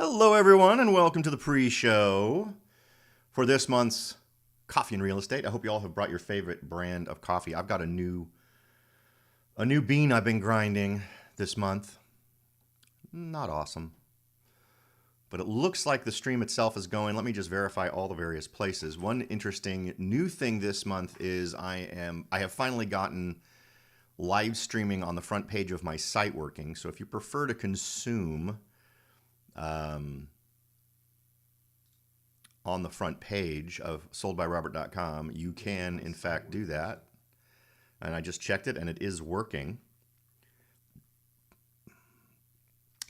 Hello, everyone, and welcome to the pre-show for this month's Coffee and Real Estate. I hope you all have brought your favorite brand of coffee. I've got a new bean I've been grinding this month. Not awesome, but it looks like the stream itself is going. Let me just verify all the various places. One interesting new thing this month is I have finally gotten live streaming on the front page of my site working. So if you prefer to consume on the front page of soldbyrobert.com, you can in fact do that. And I just checked it and it is working.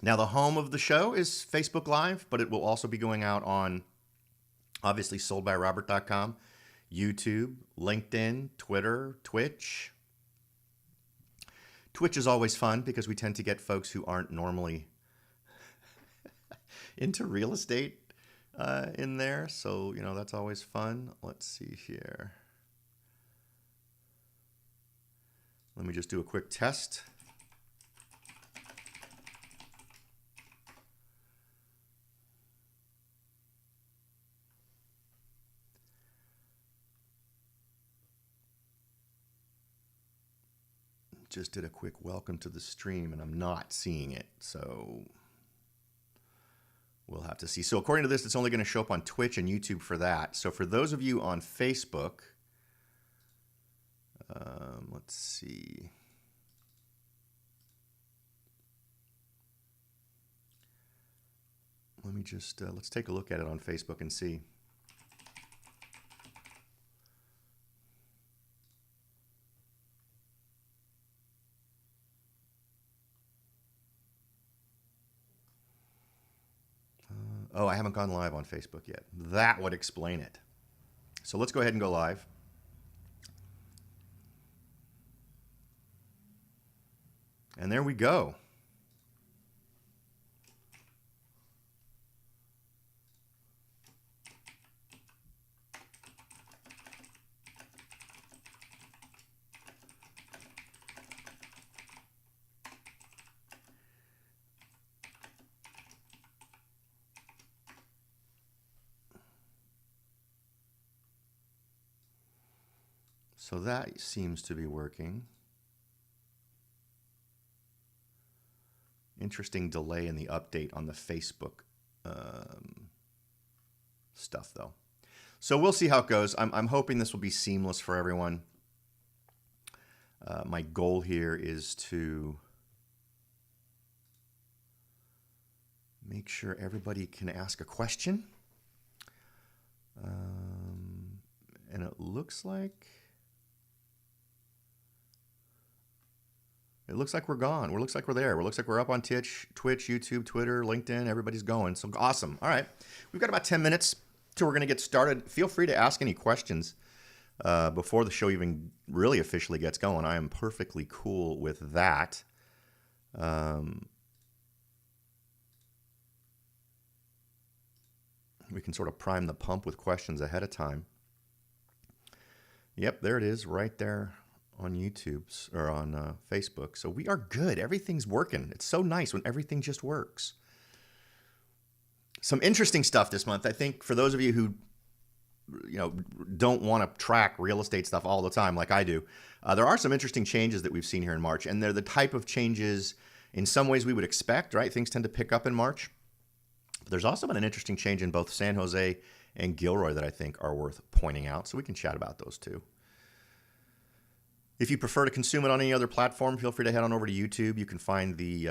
Now the home of the show is Facebook Live, but it will also be going out on obviously soldbyrobert.com, YouTube, LinkedIn, Twitter, Twitch. Twitch is always fun because we tend to get folks who aren't normally into real estate in there. So, that's always fun. Let's see here. Let me just do a quick test. Just did a quick welcome to the stream and I'm not seeing it. So we'll have to see. So according to this, it's only going to show up on Twitch and YouTube for that. So for those of you on Facebook, let's see. Let me just, let's take a look at it on Facebook and see. Oh, I haven't gone live on Facebook yet. That would explain it. So let's go ahead and go live. And there we go. So that seems to be working. Interesting delay in the update on the Facebook stuff, though. So we'll see how it goes. I'm hoping this will be seamless for everyone. My goal here is to make sure everybody can ask a question. And it looks like... It looks like we're gone. It looks like we're there. It looks like we're up on Twitch, YouTube, Twitter, LinkedIn. Everybody's going. So awesome. All right. We've got about 10 minutes till we're going to get started. Feel free to ask any questions before the show even really officially gets going. I am perfectly cool with that. We can sort of prime the pump with questions ahead of time. Yep, there it is right there on YouTube or on Facebook. So we are good. Everything's working. It's so nice when everything just works. Some interesting stuff this month. I think for those of you who don't want to track real estate stuff all the time like I do, there are some interesting changes that we've seen here in March, and they're the type of changes in some ways we would expect, right? Things tend to pick up in March. But there's also been an interesting change in both San Jose and Gilroy that I think are worth pointing out. So we can chat about those too. If you prefer to consume it on any other platform, feel free to head on over to YouTube. You can find the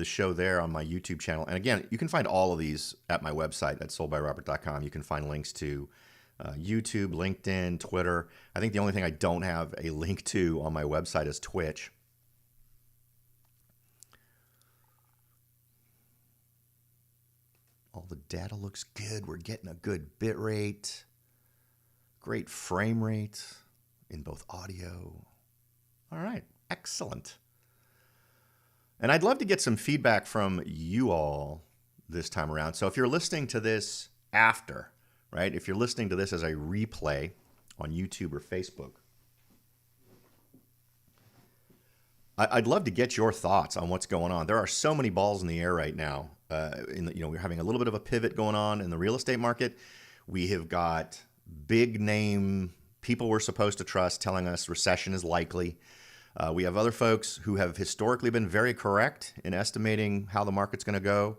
show there on my YouTube channel. And again, you can find all of these at my website at soldbyrobert.com. You can find links to YouTube, LinkedIn, Twitter. I think the only thing I don't have a link to on my website is Twitch. All the data looks good. We're getting a good bit rate. Great frame rate in both audio. All right, excellent. And I'd love to get some feedback from you all this time around. So if you're listening to this after, right? If you're listening to this as a replay on YouTube or Facebook, I'd love to get your thoughts on what's going on. There are so many balls in the air right now. We're having a little bit of a pivot going on in the real estate market. We have got big name people we're supposed to trust telling us recession is likely. We have other folks who have historically been very correct in estimating how the market's going to go,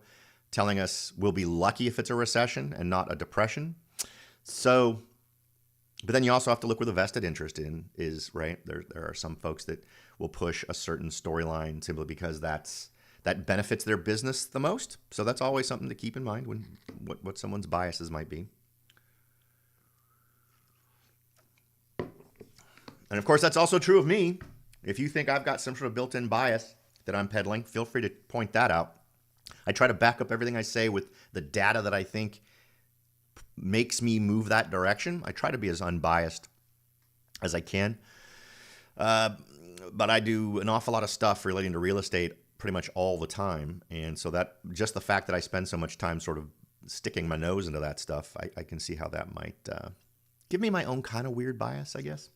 telling us we'll be lucky if it's a recession and not a depression. So, but then you also have to look where the vested interest in is, right? There are some folks that will push a certain storyline simply because that benefits their business the most. So that's always something to keep in mind when what someone's biases might be. And of course, that's also true of me. If you think I've got some sort of built-in bias that I'm peddling, feel free to point that out. I try to back up everything I say with the data that I think makes me move that direction. I try to be as unbiased as I can. But I do an awful lot of stuff relating to real estate pretty much all the time. And so that just the fact that I spend so much time sort of sticking my nose into that stuff, I can see how that might give me my own kind of weird bias, I guess.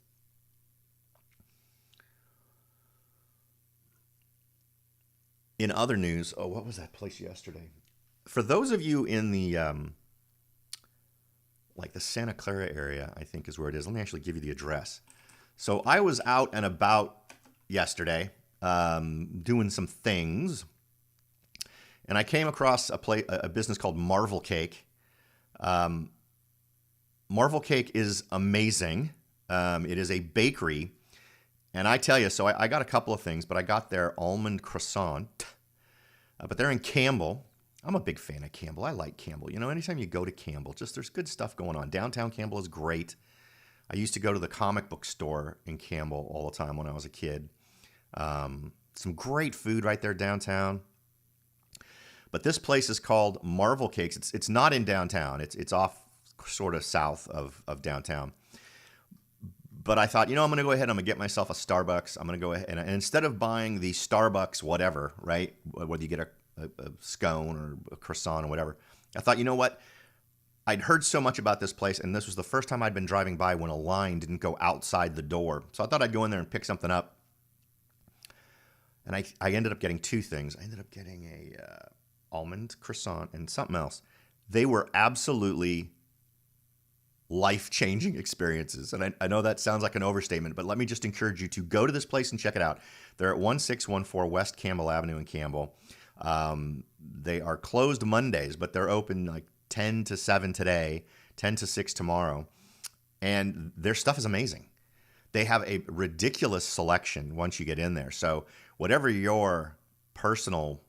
In other news, what was that place yesterday? For those of you in the like the Santa Clara area, I think is where it is. Let me actually give you the address. So I was out and about yesterday doing some things, and I came across a business called Marvel Cake. Marvel Cake is amazing. It is a bakery. And I tell you, so I got a couple of things, but I got their almond croissant. But they're in Campbell. I'm a big fan of Campbell. I like Campbell. You know, anytime you go to Campbell, just there's good stuff going on. Downtown Campbell is great. I used to go to the comic book store in Campbell all the time when I was a kid. Some great food right there downtown. But this place is called Marvel Cakes. It's not in downtown. It's off sort of south of downtown. But I thought, I'm going to go ahead. I'm going to get myself a Starbucks. I'm going to go ahead. And instead of buying the Starbucks whatever, right, whether you get a scone or a croissant or whatever, I thought, you know what? I'd heard so much about this place, and this was the first time I'd been driving by when a line didn't go outside the door. So I thought I'd go in there and pick something up. And I ended up getting two things. I ended up getting a almond croissant and something else. They were absolutely life-changing experiences. And I know that sounds like an overstatement, but let me just encourage you to go to this place and check it out. They're at 1614 West Campbell Avenue in Campbell. They are closed Mondays, but they're open like 10 to 7 today, 10 to 6 tomorrow. And their stuff is amazing. They have a ridiculous selection once you get in there. So whatever your personal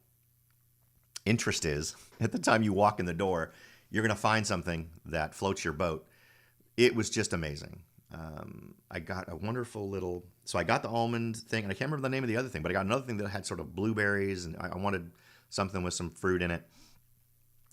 interest is, at the time you walk in the door, you're going to find something that floats your boat. It was just amazing. I got a wonderful little... So I got the almond thing, and I can't remember the name of the other thing, but I got another thing that had sort of blueberries, and I wanted something with some fruit in it.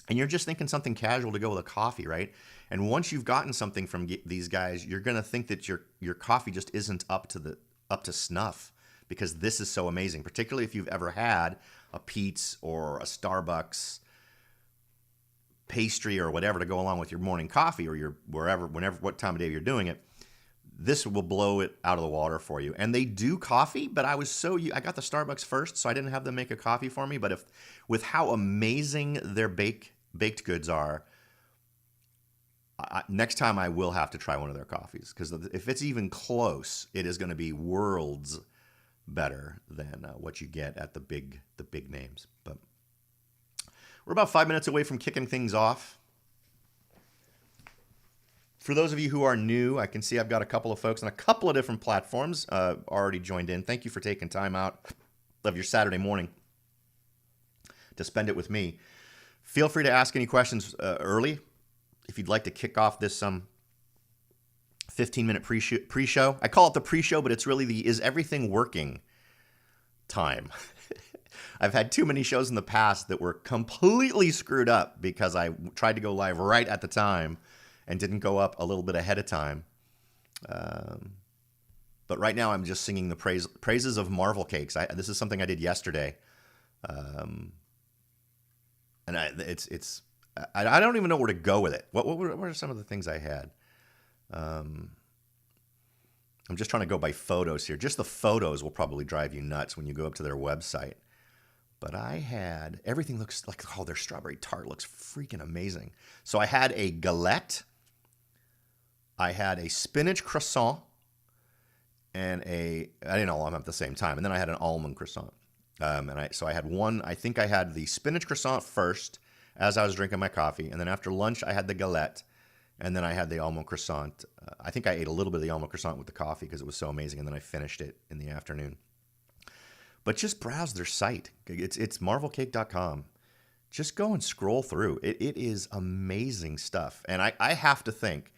And you're just thinking something casual to go with a coffee, right? And once you've gotten something from these guys, you're going to think that your coffee just isn't up to snuff, because this is so amazing, particularly if you've ever had a Pete's or a Starbucks pastry or whatever to go along with your morning coffee or your what time of day you're doing it. This will blow it out of the water for you. And they do coffee, but I got the Starbucks first, so I didn't have them make a coffee for me. But with how amazing their baked goods are, next time I will have to try one of their coffees, because if it's even close, it is going to be worlds better than what you get at the big names. But we're about 5 minutes away from kicking things off. For those of you who are new, I can see I've got a couple of folks on a couple of different platforms already joined in. Thank you for taking time out of your Saturday morning to spend it with me. Feel free to ask any questions early if you'd like to kick off this 15-minute pre-show. I call it the pre-show, but it's really the is everything working time. I've had too many shows in the past that were completely screwed up because I tried to go live right at the time and didn't go up a little bit ahead of time. But right now I'm just singing the praises of Marvel Cakes. This is something I did yesterday. And I don't even know where to go with it. What are some of the things I had? I'm just trying to go by photos here. Just the photos will probably drive you nuts when you go up to their website. But everything looks like, oh, their strawberry tart looks freaking amazing. So I had a galette, I had a spinach croissant, and I didn't all of them at the same time. And then I had an almond croissant. So I had one, I think I had the spinach croissant first as I was drinking my coffee. And then after lunch, I had the galette. And then I had the almond croissant. I think I ate a little bit of the almond croissant with the coffee because it was so amazing. And then I finished it in the afternoon. But just browse their site. It's marvelcake.com. Just go and scroll through. It is amazing stuff. And I have to think,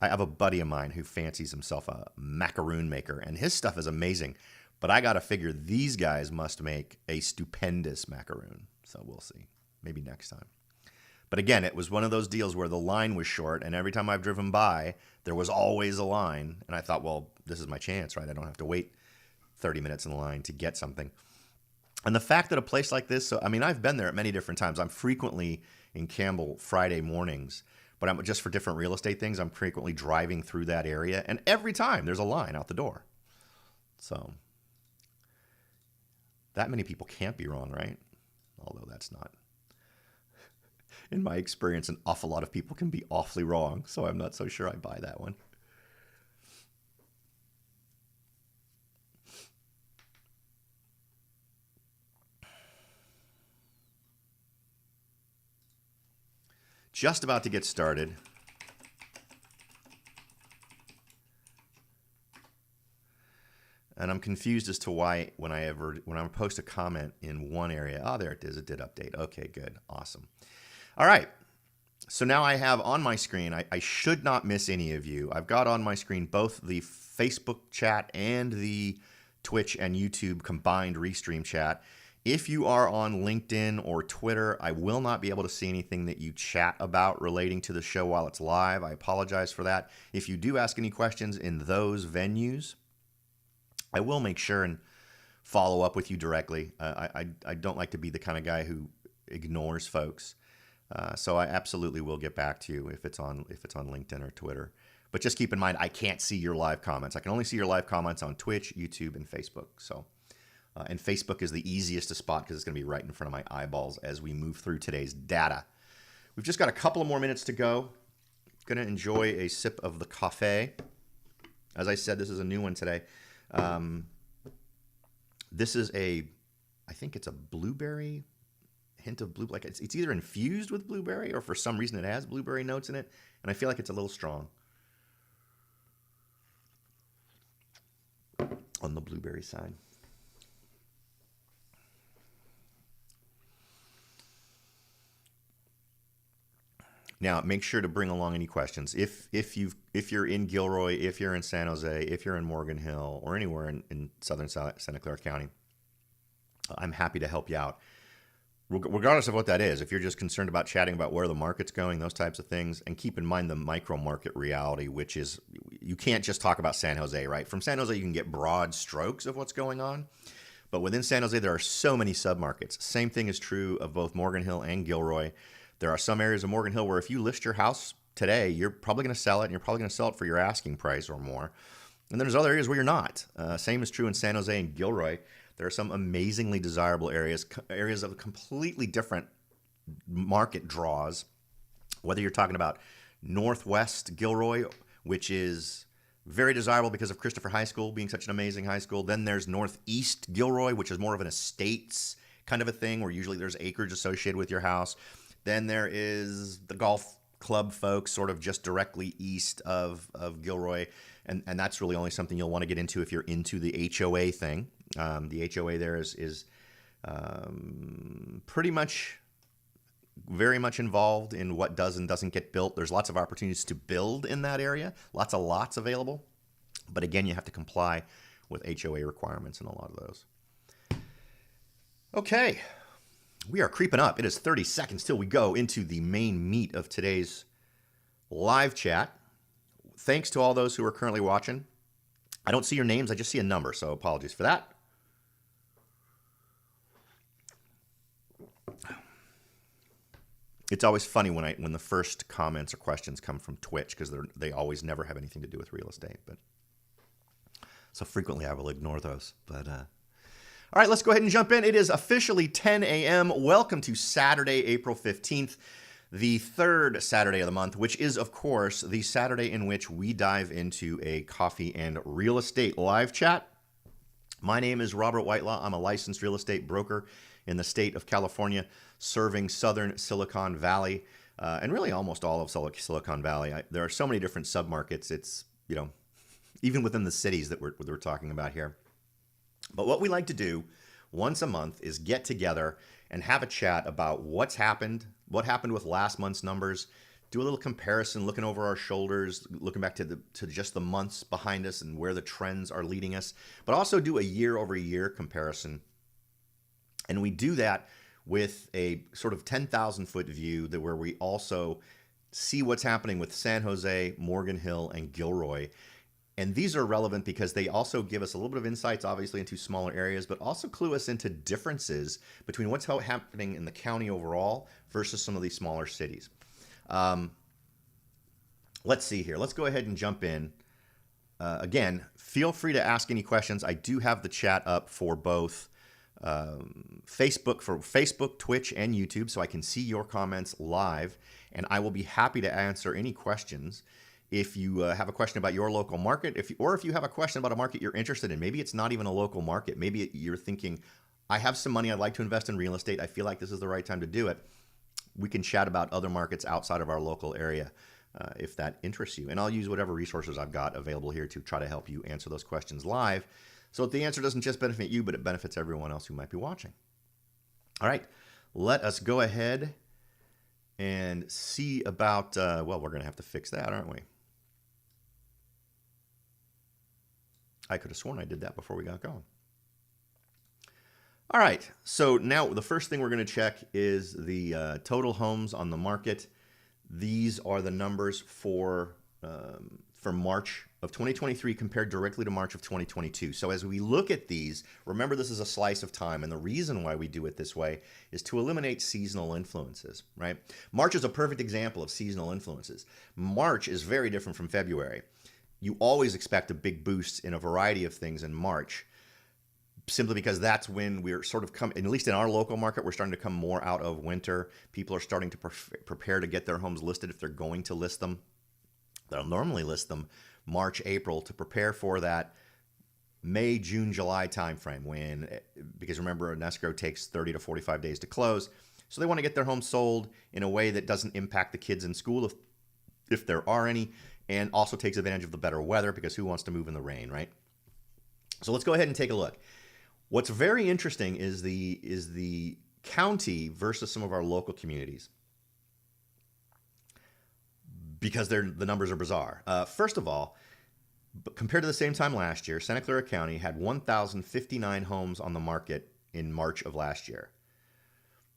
I have a buddy of mine who fancies himself a macaroon maker, and his stuff is amazing. But I got to figure these guys must make a stupendous macaroon. So we'll see. Maybe next time. But again, it was one of those deals where the line was short, and every time I've driven by, there was always a line. And I thought, well, this is my chance, right? I don't have to wait 30 minutes in the line to get something. And the fact that a place like this, so I mean, I've been there at many different times. I'm frequently in Campbell Friday mornings, but I'm just for different real estate things. I'm frequently driving through that area, and every time there's a line out the door. So that many people can't be wrong, right? Although that's not. In my experience, an awful lot of people can be awfully wrong, so I'm not so sure I buy that one. Just about to get started. And I'm confused as to why when I post a comment in one area, oh, there it is, it did update. Okay, good, awesome. All right, so now I have on my screen, I should not miss any of you. I've got on my screen both the Facebook chat and the Twitch and YouTube combined restream chat. If you are on LinkedIn or Twitter, I will not be able to see anything that you chat about relating to the show while it's live. I apologize for that. If you do ask any questions in those venues, I will make sure and follow up with you directly. I don't like to be the kind of guy who ignores folks. So I absolutely will get back to you if it's on LinkedIn or Twitter. But just keep in mind, I can't see your live comments. I can only see your live comments on Twitch, YouTube, and Facebook. So. And Facebook is the easiest to spot because it's going to be right in front of my eyeballs as we move through today's data. We've just got a couple of more minutes to go. Going to enjoy a sip of the coffee. As I said, this is a new one today. This is I think it's a blueberry, hint of blue. Like it's either infused with blueberry or for some reason it has blueberry notes in it. And I feel like it's a little strong on the blueberry side. Now, make sure to bring along any questions. If you're in Gilroy, if you're in San Jose, if you're in Morgan Hill, or anywhere in southern Santa Clara County, I'm happy to help you out. Regardless of what that is, if you're just concerned about chatting about where the market's going, those types of things, and keep in mind the micro market reality, which is you can't just talk about San Jose, right? From San Jose, you can get broad strokes of what's going on. But within San Jose, there are so many submarkets. Same thing is true of both Morgan Hill and Gilroy. There are some areas of Morgan Hill where if you list your house today, you're probably going to sell it, and you're probably going to sell it for your asking price or more. And then there's other areas where you're not. Same is true in San Jose and Gilroy. There are some amazingly desirable areas of completely different market draws, whether you're talking about Northwest Gilroy, which is very desirable because of Christopher High School being such an amazing high school. Then there's Northeast Gilroy, which is more of an estates kind of a thing where usually there's acreage associated with your house. Then there is the golf club folks sort of just directly east of Gilroy. And that's really only something you'll want to get into if you're into the HOA thing. The HOA there is pretty much very much involved in what does and doesn't get built. There's lots of opportunities to build in that area. Lots of lots available. But again, you have to comply with HOA requirements in a lot of those. Okay. We are creeping up. It is 30 seconds till we go into the main meat of today's live chat. Thanks to all those who are currently watching. I don't see your names. I just see a number, so apologies for that. It's always funny when the first comments or questions come from Twitch because they always never have anything to do with real estate. But So frequently I will ignore those. But all right, let's go ahead and jump in. It is officially 10 a.m. Welcome to Saturday, April 15th, the third Saturday of the month, which is, of course, the Saturday in which we dive into a coffee and real estate live chat. My name is Robert Whitelaw. I'm a licensed real estate broker in the state of California, serving southern Silicon Valley, and really almost all of Silicon Valley. There are so many different submarkets. It's, even within the cities that we're talking about here. But what we like to do once a month is get together and have a chat about what happened with last month's numbers, do a little comparison, looking over our shoulders, looking back to just the months behind us and where the trends are leading us, but also do a year-over-year comparison. And we do that with a sort of 10,000-foot view where we also see what's happening with San Jose, Morgan Hill, and Gilroy. And these are relevant because they also give us a little bit of insights, obviously, into smaller areas, but also clue us into differences between what's happening in the county overall versus some of these smaller cities. Let's see here. Let's go ahead and jump in. Again, feel free to ask any questions. I do have the chat up for both Facebook, Twitch, and YouTube, so I can see your comments live, and I will be happy to answer any questions. If you have a question about your local market, if you have a question about a market you're interested in, maybe it's not even a local market. Maybe you're thinking, I have some money I'd like to invest in real estate. I feel like this is the right time to do it. We can chat about other markets outside of our local area if that interests you. And I'll use whatever resources I've got available here to try to help you answer those questions live so that the answer doesn't just benefit you, but it benefits everyone else who might be watching. All right, let us go ahead and see about, we're going to have to fix that, aren't we? I could have sworn I did that before we got going. All right, so now the first thing we're going to check is the total homes on the market. These are the numbers for March of 2023 compared directly to March of 2022. So as we look at these, remember this is a slice of time, and the reason why we do it this way is to eliminate seasonal influences, right? March is a perfect example of seasonal influences. March is very different from February. You always expect a big boost in a variety of things in March, simply because that's when we're sort of at least in our local market, we're starting to come more out of winter. People are starting to prepare to get their homes listed if they're going to list them. They'll normally list them March, April to prepare for that May, June, July timeframe because remember, an escrow takes 30 to 45 days to close. So they want to get their home sold in a way that doesn't impact the kids in school if there are any, and also takes advantage of the better weather because who wants to move in the rain, right? So let's go ahead and take a look. What's very interesting is the county versus some of our local communities because the numbers are bizarre. First of all, compared to the same time last year, Santa Clara County had 1,059 homes on the market in March of last year.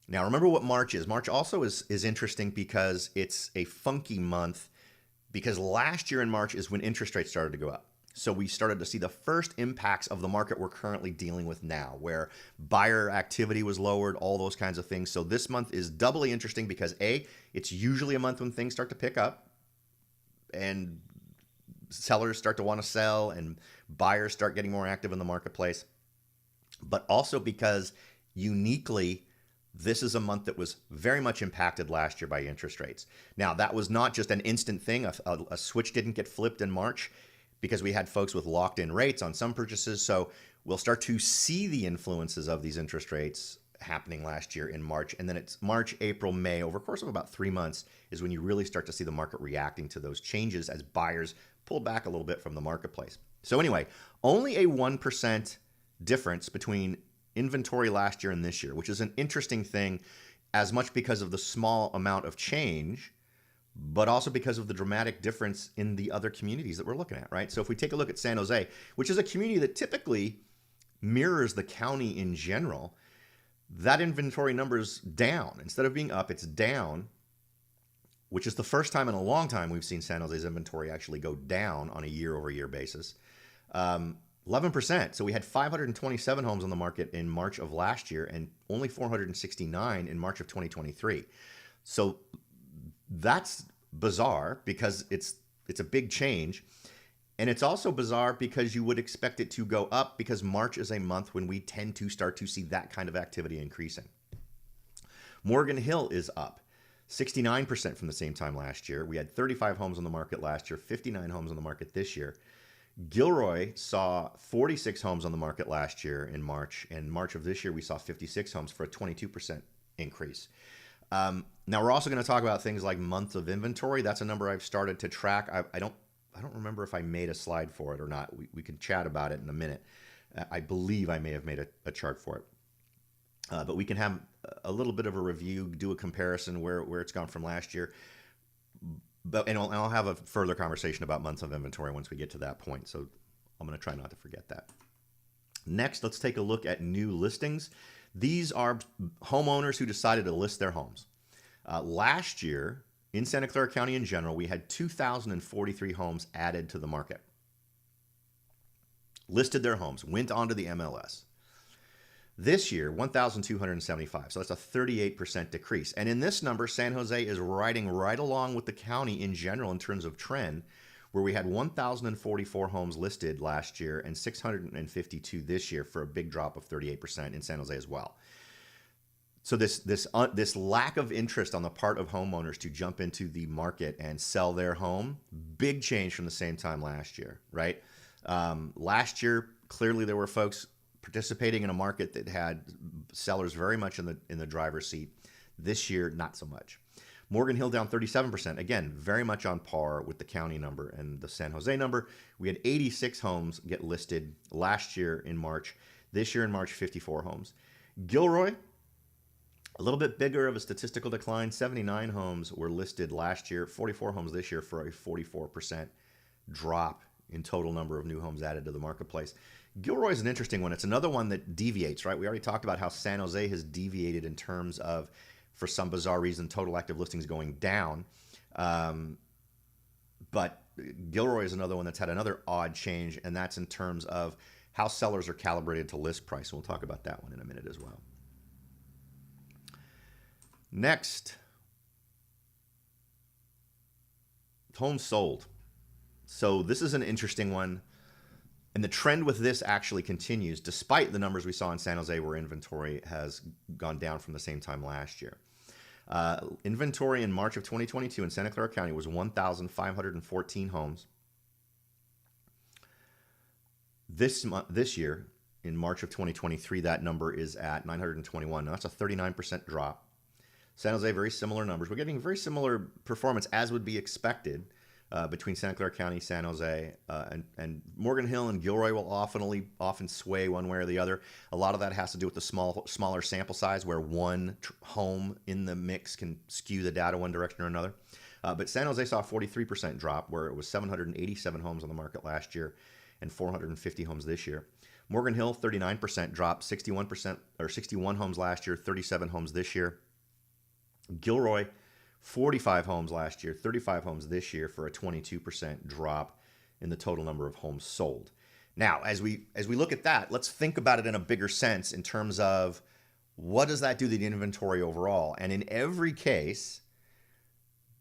Now, remember what March is. March also is interesting because it's a funky month because last year in March is when interest rates started to go up. So we started to see the first impacts of the market we're currently dealing with now, where buyer activity was lowered, all those kinds of things. So this month is doubly interesting because A, it's usually a month when things start to pick up and sellers start to want to sell and buyers start getting more active in the marketplace, but also because uniquely, this is a month that was very much impacted last year by interest rates. Now, that was not just an instant thing. A switch didn't get flipped in March because we had folks with locked-in rates on some purchases. So we'll start to see the influences of these interest rates happening last year in March. And then it's March, April, May, over the course of about 3 months is when you really start to see the market reacting to those changes as buyers pull back a little bit from the marketplace. So anyway, only a 1% difference between inventory last year and this year, which is an interesting thing as much because of the small amount of change, but also because of the dramatic difference in the other communities that we're looking at, right? So if we take a look at San Jose, which is a community that typically mirrors the county in general, that inventory number's down. Instead of being up, it's down, which is the first time in a long time we've seen San Jose's inventory actually go down on a year-over-year basis. 11%. So we had 527 homes on the market in March of last year and only 469 in March of 2023. So that's bizarre because it's a big change. And it's also bizarre because you would expect it to go up because March is a month when we tend to start to see that kind of activity increasing. Morgan Hill is up 69% from the same time last year. We had 35 homes on the market last year, 59 homes on the market this year. Gilroy saw 46 homes on the market last year in March, and March of this year we saw 56 homes for a 22% increase. Now we're also going to talk about things like months of inventory. That's a number I've started to track. I don't remember if I made a slide for it or not. We can chat about it in a minute. I believe I may have made a chart for it. But we can have a little bit of a review, do a comparison where it's gone from last year. And I'll have a further conversation about months of inventory once we get to that point. So I'm going to try not to forget that. Next, let's take a look at new listings. These are homeowners who decided to list their homes. Last year, in Santa Clara County in general, we had 2,043 homes added to the market. Listed their homes, went onto the MLS. This year, 1,275. So that's a 38% decrease. And in this number, San Jose is riding right along with the county in general in terms of trend, where we had 1,044 homes listed last year and 652 this year for a big drop of 38% in San Jose as well. So this lack of interest on the part of homeowners to jump into the market and sell their home, big change from the same time last year, right? Last year, clearly there were folks participating in a market that had sellers very much in the driver's seat. This year, not so much. Morgan Hill down 37%. Again, very much on par with the county number and the San Jose number. We had 86 homes get listed last year in March. This year in March, 54 homes. Gilroy, a little bit bigger of a statistical decline. 79 homes were listed last year, 44 homes this year for a 44% drop in total number of new homes added to the marketplace. Gilroy is an interesting one. It's another one that deviates, right? We already talked about how San Jose has deviated in terms of, for some bizarre reason, total active listings going down. But Gilroy is another one that's had another odd change, and that's in terms of how sellers are calibrated to list price. We'll talk about that one in a minute as well. Next, homes sold. So this is an interesting one. And the trend with this actually continues, despite the numbers we saw in San Jose where inventory has gone down from the same time last year. Inventory in March of 2022 in Santa Clara County was 1,514 homes. This year, in March of 2023, that number is at 921. Now, that's a 39% drop. San Jose, very similar numbers. We're getting very similar performance as would be expected between Santa Clara County, San Jose, and Morgan Hill and Gilroy will often sway one way or the other. A lot of that has to do with the smaller sample size, where one home in the mix can skew the data one direction or another. But San Jose saw a 43% drop, where it was 787 homes on the market last year and 450 homes this year. Morgan Hill, 39% drop, 61 homes last year, 37 homes this year. Gilroy, 45 homes last year, 35 homes this year for a 22% drop in the total number of homes sold. Now, as we look at that, let's think about it in a bigger sense in terms of what does that do to the inventory overall? And in every case,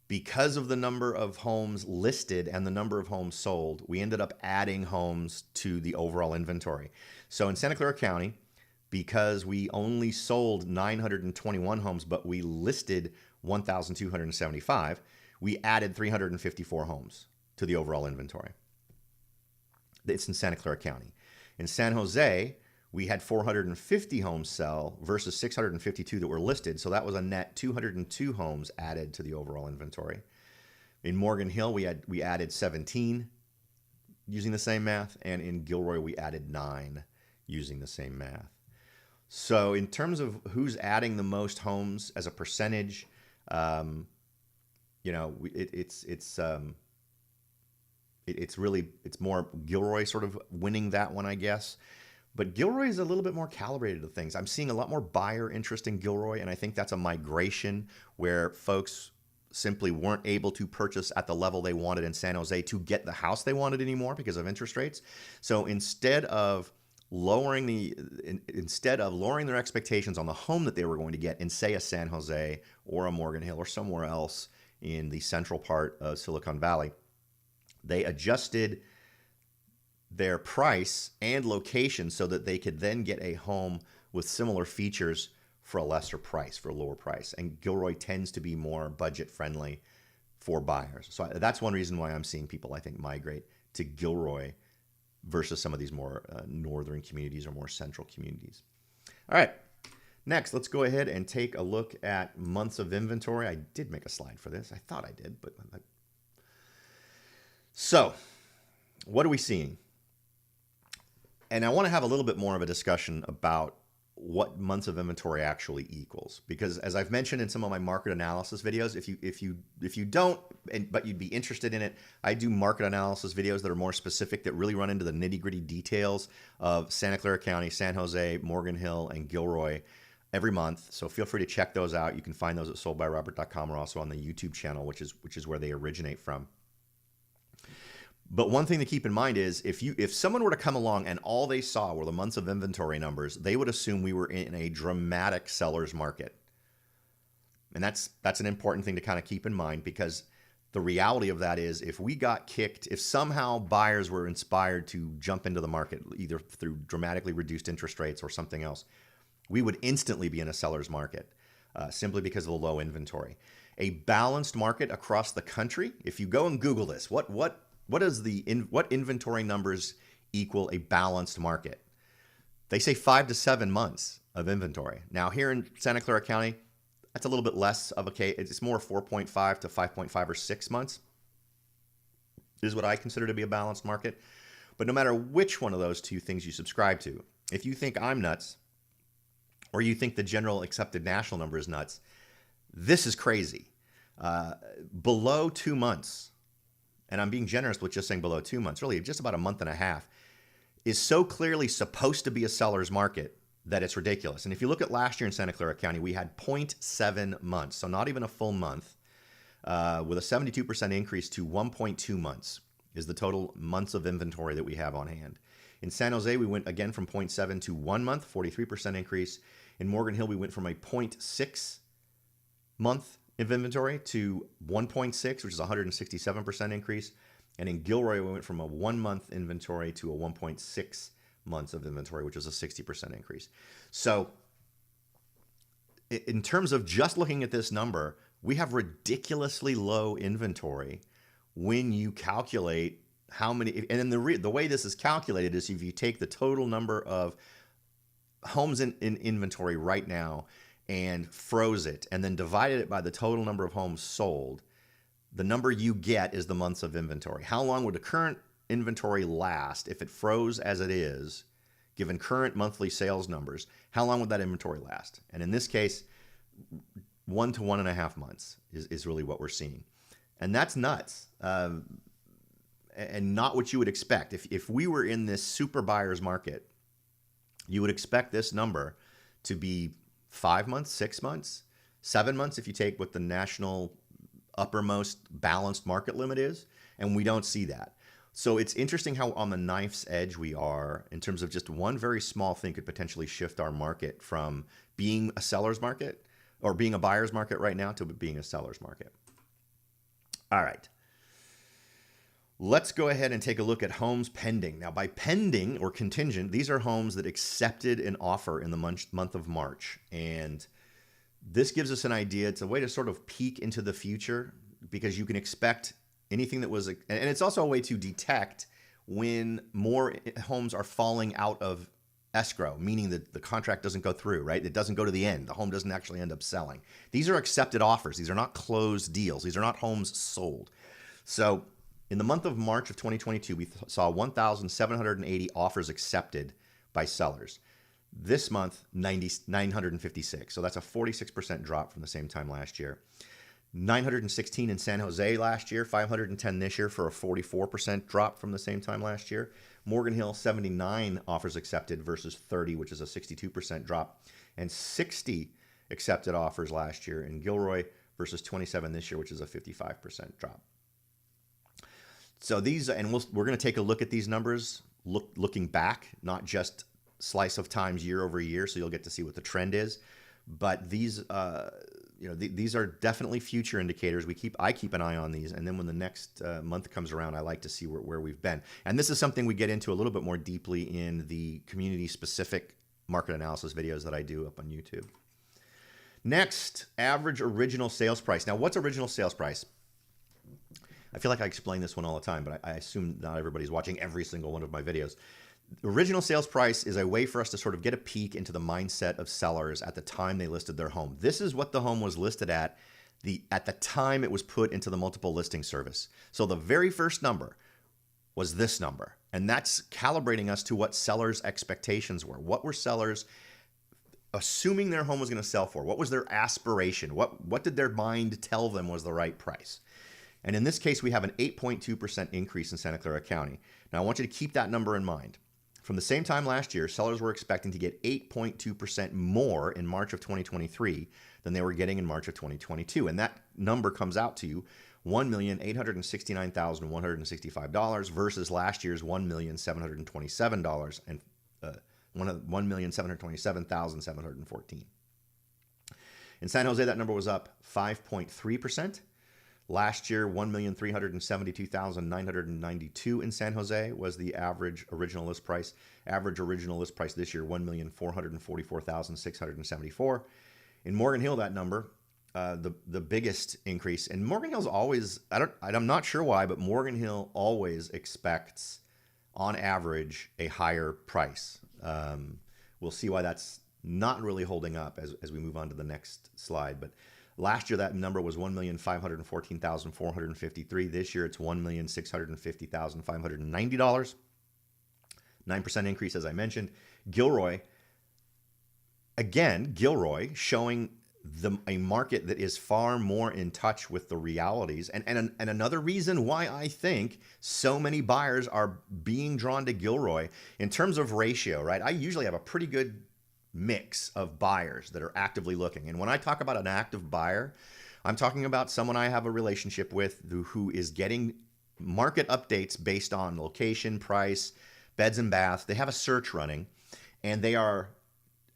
because of the number of homes listed and the number of homes sold, we ended up adding homes to the overall inventory. So in Santa Clara County, because we only sold 921 homes, but we listed 1,275, we added 354 homes to the overall inventory. It's in Santa Clara County. In San Jose, we had 450 homes sell versus 652 that were listed, so that was a net 202 homes added to the overall inventory. In Morgan Hill, we added 17 using the same math, and in Gilroy, we added 9 using the same math. So in terms of who's adding the most homes as a percentage, it's more Gilroy sort of winning that one, I guess. But Gilroy is a little bit more calibrated to things. I'm seeing a lot more buyer interest in Gilroy, and I think that's a migration where folks simply weren't able to purchase at the level they wanted in San Jose to get the house they wanted anymore because of interest rates. So instead of lowering their expectations on the home that they were going to get in, say, a San Jose or a Morgan Hill or somewhere else in the central part of Silicon Valley, they adjusted their price and location so that they could then get a home with similar features for a lesser price, for a lower price. And Gilroy tends to be more budget friendly for buyers. So that's one reason why I'm seeing people, I think, migrate to Gilroy versus some of these more northern communities or more central communities. All right, next, let's go ahead and take a look at months of inventory. I did make a slide for this. I thought I did, but... So, what are we seeing? And I want to have a little bit more of a discussion about what months of inventory actually equals, because as I've mentioned in some of my market analysis videos, if you don't, but you'd be interested in it, I do market analysis videos that are more specific, that really run into the nitty-gritty details of Santa Clara County, San Jose, Morgan Hill, and Gilroy every month. So feel free to check those out. You can find those at soldbyrobert.com or also on the YouTube channel, which is where they originate from. But one thing to keep in mind is if someone were to come along and all they saw were the months of inventory numbers, they would assume we were in a dramatic seller's market. And that's an important thing to kind of keep in mind, because the reality of that is if we got kicked, if somehow buyers were inspired to jump into the market, either through dramatically reduced interest rates or something else, we would instantly be in a seller's market simply because of the low inventory. A balanced market across the country, if you go and Google this, what inventory numbers equal a balanced market? They say 5 to 7 months of inventory. Now here in Santa Clara County, that's a little bit less of a case. It's more 4.5 to 5.5 or 6 months is what I consider to be a balanced market. But no matter which one of those two things you subscribe to, if you think I'm nuts or you think the general accepted national number is nuts, this is crazy. Below 2 months, and I'm being generous with just saying below 2 months, really just about a month and a half, is so clearly supposed to be a seller's market that it's ridiculous. And if you look at last year in Santa Clara County, we had 0.7 months, so not even a full month, with a 72% increase to 1.2 months is the total months of inventory that we have on hand. In San Jose, we went again from 0.7 to 1 month, 43% increase. In Morgan Hill, we went from a 0.6 month of inventory to 1.6, which is a 167% increase. And in Gilroy, we went from a 1 month inventory to a 1.6 months of inventory, which is a 60% increase. So in terms of just looking at this number, we have ridiculously low inventory when you calculate how many, and then the way this is calculated is if you take the total number of homes in inventory right now and froze it, and then divided it by the total number of homes sold, the number you get is the months of inventory. How long would the current inventory last if it froze as it is, given current monthly sales numbers? How long would that inventory last? And in this case, 1 to 1.5 months is really what we're seeing. And that's nuts, and not what you would expect. If we were in this super buyer's market, you would expect this number to be 5 months, 6 months, 7 months if you take what the national uppermost balanced market limit is, and we don't see that. So it's interesting how on the knife's edge we are in terms of just one very small thing could potentially shift our market from being a seller's market or being a buyer's market right now to being a seller's market. All right. Let's go ahead and take a look at homes pending. Now, by pending or contingent, these are homes that accepted an offer in the month of March. And this gives us an idea. It's a way to sort of peek into the future because you can expect anything that was, and it's also a way to detect when more homes are falling out of escrow, meaning that the contract doesn't go through, right? It doesn't go to the end. The home doesn't actually end up selling. These are accepted offers. These are not closed deals. These are not homes sold. So in the month of March of 2022, we saw 1,780 offers accepted by sellers. This month, 956. So that's a 46% drop from the same time last year. 916 in San Jose last year, 510 this year for a 44% drop from the same time last year. Morgan Hill, 79 offers accepted versus 30, which is a 62% drop. And 60 accepted offers last year in Gilroy versus 27 this year, which is a 55% drop. So these, and we're going to take a look at these numbers, looking back, not just slice of times year over year, so you'll get to see what the trend is. But these these are definitely future indicators. I keep an eye on these, and then when the next month comes around, I like to see where we've been. And this is something we get into a little bit more deeply in the community-specific market analysis videos that I do up on YouTube. Next, average original sales price. Now, what's original sales price? I feel like I explain this one all the time, but I assume not everybody's watching every single one of my videos. Original sales price is a way for us to sort of get a peek into the mindset of sellers at the time they listed their home. This is what the home was listed at the time it was put into the multiple listing service. So the very first number was this number, and that's calibrating us to what sellers' expectations were. What were sellers assuming their home was going to sell for? What was their aspiration? What did their mind tell them was the right price? And in this case, we have an 8.2% increase in Santa Clara County. Now, I want you to keep that number in mind. From the same time last year, sellers were expecting to get 8.2% more in March of 2023 than they were getting in March of 2022. And that number comes out to $1,869,165 versus last year's $1,727,000 and $1,727,714. In San Jose, that number was up 5.3%. Last year, $1,372,992 in San Jose was the average original list price. Average original list price this year, $1,444,674. In Morgan Hill, that number, the biggest increase. And Morgan Hill's always, I'm not sure why, but Morgan Hill always expects, on average, a higher price. We'll see why that's not really holding up as we move on to the next slide. But last year, that number was $1,514,453. This year, it's $1,650,590. 9% increase, as I mentioned. Gilroy, again, showing a market that is far more in touch with the realities. And another reason why I think so many buyers are being drawn to Gilroy in terms of ratio, right? I usually have a pretty good mix of buyers that are actively looking. And when I talk about an active buyer, I'm talking about someone I have a relationship with who is getting market updates based on location, price, beds and baths. They have a search running and they are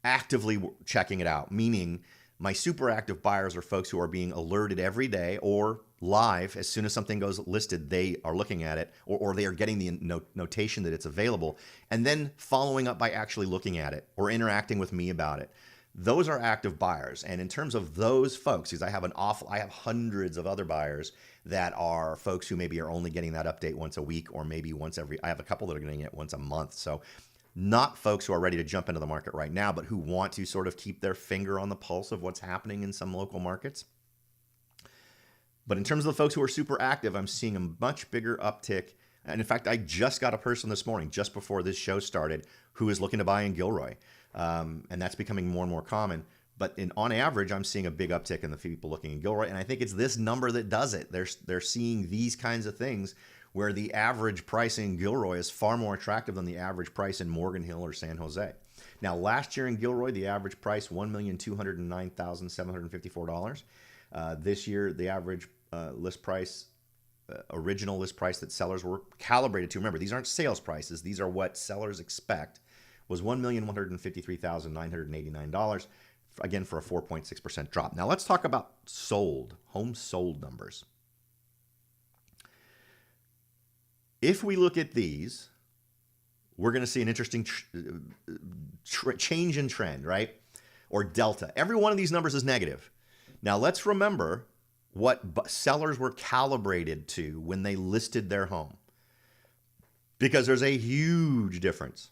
actively checking it out, meaning my super active buyers are folks who are being alerted every day or live as soon as something goes listed, they are looking at it or they are getting the notation that it's available and then following up by actually looking at it or interacting with me about it. Those are active buyers. And in terms of those folks, because I have hundreds of other buyers that are folks who maybe are only getting that update once a week or maybe I have a couple that are getting it once a month. So not folks who are ready to jump into the market right now, but who want to sort of keep their finger on the pulse of what's happening in some local markets. But in terms of the folks who are super active, I'm seeing a much bigger uptick. And in fact, I just got a person this morning, just before this show started, who is looking to buy in Gilroy. And that's becoming more and more common. But on average, I'm seeing a big uptick in the people looking in Gilroy. And I think it's this number that does it. They're seeing these kinds of things where the average price in Gilroy is far more attractive than the average price in Morgan Hill or San Jose. Now, last year in Gilroy, the average price, $1,209,754. This year, the average list price, original list price that sellers were calibrated to, remember, these aren't sales prices, these are what sellers expect, was $1,153,989, again, for a 4.6% drop. Now, let's talk about homes sold numbers. If we look at these, we're going to see an interesting change in trend, right? Or delta. Every one of these numbers is negative. Now, let's remember what sellers were calibrated to when they listed their home, because there's a huge difference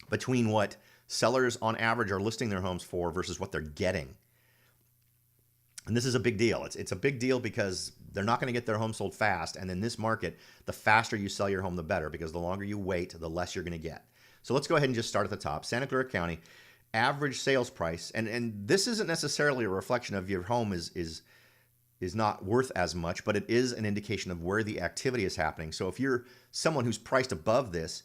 between what sellers on average are listing their homes for versus what they're getting. And this is a big deal. It's a big deal because they're not going to get their home sold fast. And in this market, the faster you sell your home, the better, because the longer you wait, the less you're going to get. So let's go ahead and just start at the top. Santa Clara County, average sales price. And this isn't necessarily a reflection of your home is not worth as much, but it is an indication of where the activity is happening. So if you're someone who's priced above this,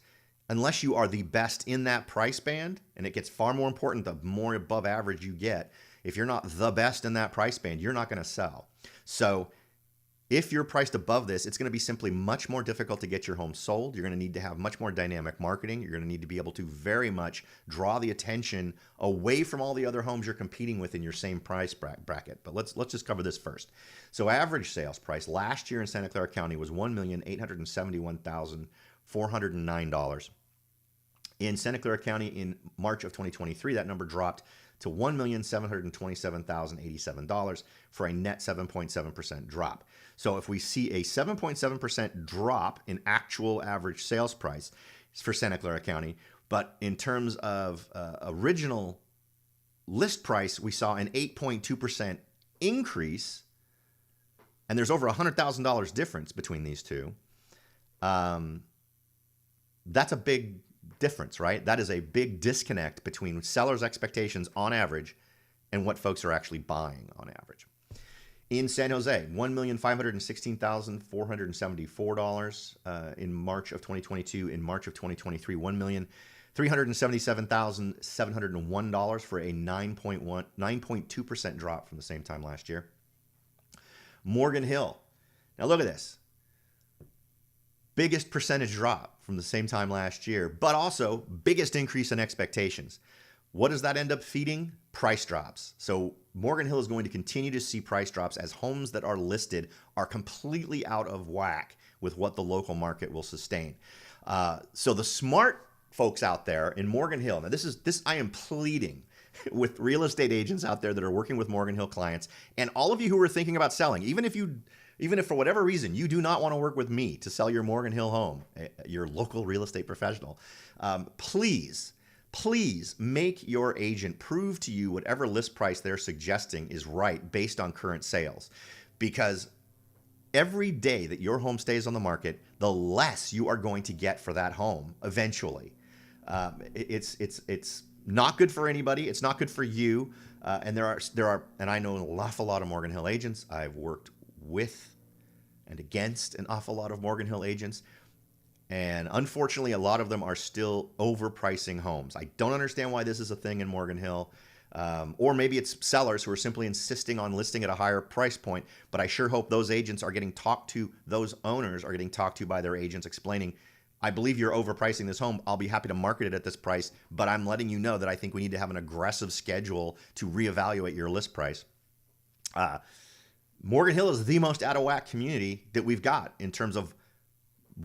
unless you are the best in that price band, and it gets far more important the more above average you get, if you're not the best in that price band, you're not going to sell. So If you're priced above this, it's going to be simply much more difficult to get your home sold. You're going to need to have much more dynamic marketing. You're going to need to be able to very much draw the attention away from all the other homes you're competing with in your same price bracket. But let's just cover this first. So average sales price last year in Santa Clara County was $1,871,409. In Santa Clara County in March of 2023, that number dropped to $1,727,087 for a net 7.7% drop. So if we see a 7.7% drop in actual average sales price for Santa Clara County, but in terms of original list price, we saw an 8.2% increase, and there's over $100,000 difference between these two. That's a big difference, right? That is a big disconnect between sellers' expectations on average and what folks are actually buying on average. In San Jose, $1,516,474 in March of 2022. In March of 2023, $1,377,701 for a 9.2% drop from the same time last year. Morgan Hill. Now look at this. Biggest percentage drop from the same time last year, but also biggest increase in expectations. What does that end up feeding? Price drops. So Morgan Hill is going to continue to see price drops as homes that are listed are completely out of whack with what the local market will sustain. So the smart folks out there in Morgan Hill, now this I am pleading with real estate agents out there that are working with Morgan Hill clients, and all of you who are thinking about selling, even if for whatever reason you do not want to work with me to sell your Morgan Hill home, your local real estate professional, please make your agent prove to you whatever list price they're suggesting is right based on current sales. Because every day that your home stays on the market, the less you are going to get for that home eventually. It's not good for anybody. It's not good for you. And there are, and I know an awful lot of Morgan Hill agents. I've worked with and against an awful lot of Morgan Hill agents. And unfortunately, a lot of them are still overpricing homes. I don't understand why this is a thing in Morgan Hill. Or maybe it's sellers who are simply insisting on listing at a higher price point. But I sure hope those agents are getting talked to, those owners are getting talked to by their agents explaining, I believe you're overpricing this home. I'll be happy to market it at this price, but I'm letting you know that I think we need to have an aggressive schedule to reevaluate your list price. Morgan Hill is the most out of whack community that we've got in terms of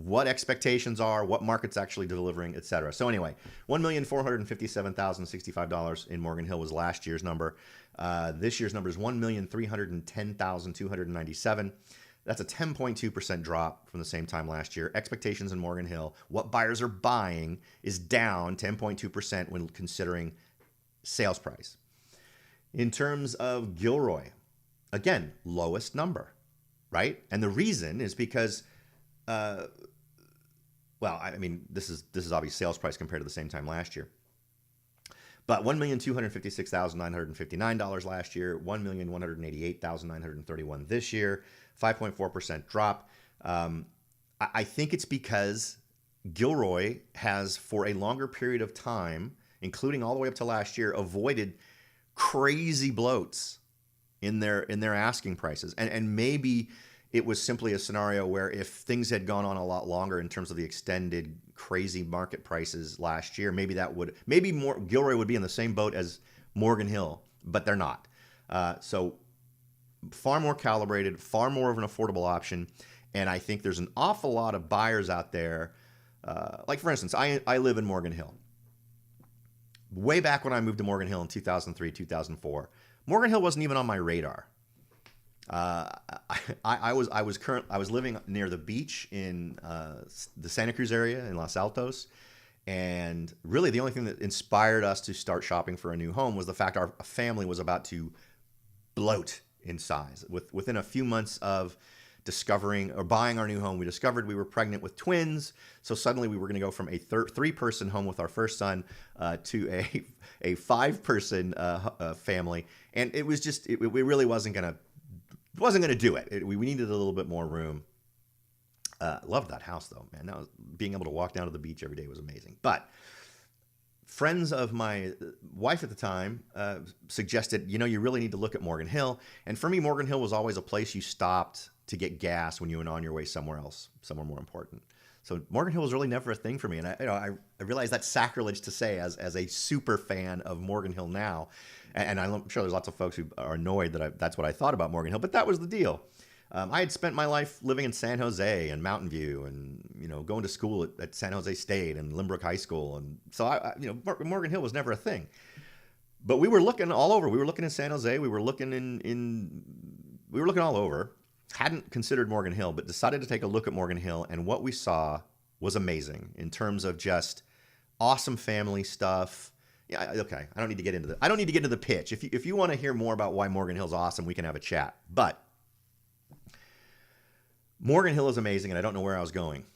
what expectations are, what market's actually delivering, et cetera. So anyway, $1,457,065 in Morgan Hill was last year's number. This year's number is $1,310,297. That's a 10.2% drop from the same time last year. Expectations in Morgan Hill, what buyers are buying, is down 10.2% when considering sales price. In terms of Gilroy, again, lowest number, right? And the reason is because, this is obviously sales price compared to the same time last year. But $1,256,959 last year, $1,188,931 this year, 5.4% drop. I think it's because Gilroy has, for a longer period of time, including all the way up to last year, avoided crazy bloats in their asking prices. And maybe it was simply a scenario where if things had gone on a lot longer in terms of the extended crazy market prices last year, Gilroy would be in the same boat as Morgan Hill, but they're not. So far more calibrated, far more of an affordable option. And I think there's an awful lot of buyers out there. Like for instance, I live in Morgan Hill. Way back when I moved to Morgan Hill in 2003, 2004, Morgan Hill wasn't even on my radar. I was living near the beach in the Santa Cruz area in Los Altos, and really the only thing that inspired us to start shopping for a new home was the fact our family was about to bloat in size. Within a few months of discovering or buying our new home, we discovered we were pregnant with twins. So suddenly we were going to go from a three-person home with our first son to a five-person family, and it was just it really wasn't going to do it. We needed a little bit more room. Loved that house though, man. Being able to walk down to the beach every day was amazing. But friends of my wife at the time suggested, you really need to look at Morgan Hill. And for me, Morgan Hill was always a place you stopped to get gas when you went on your way somewhere else, somewhere more important. So Morgan Hill was really never a thing for me. And I realize that's sacrilege to say as a super fan of Morgan Hill now. And I'm sure there's lots of folks who are annoyed that that's what I thought about Morgan Hill, but that was the deal. I had spent my life living in San Jose and Mountain View and, going to school at San Jose State and Lynbrook High School. And so, Morgan Hill was never a thing. But we were looking all over. We were looking in San Jose. We were looking we were looking all over. Hadn't considered Morgan Hill, but decided to take a look at Morgan Hill. And what we saw was amazing in terms of just awesome family stuff. Yeah, okay. I don't need to get into the pitch. If you want to hear more about why Morgan Hill's awesome, we can have a chat. But Morgan Hill is amazing, and I don't know where I was going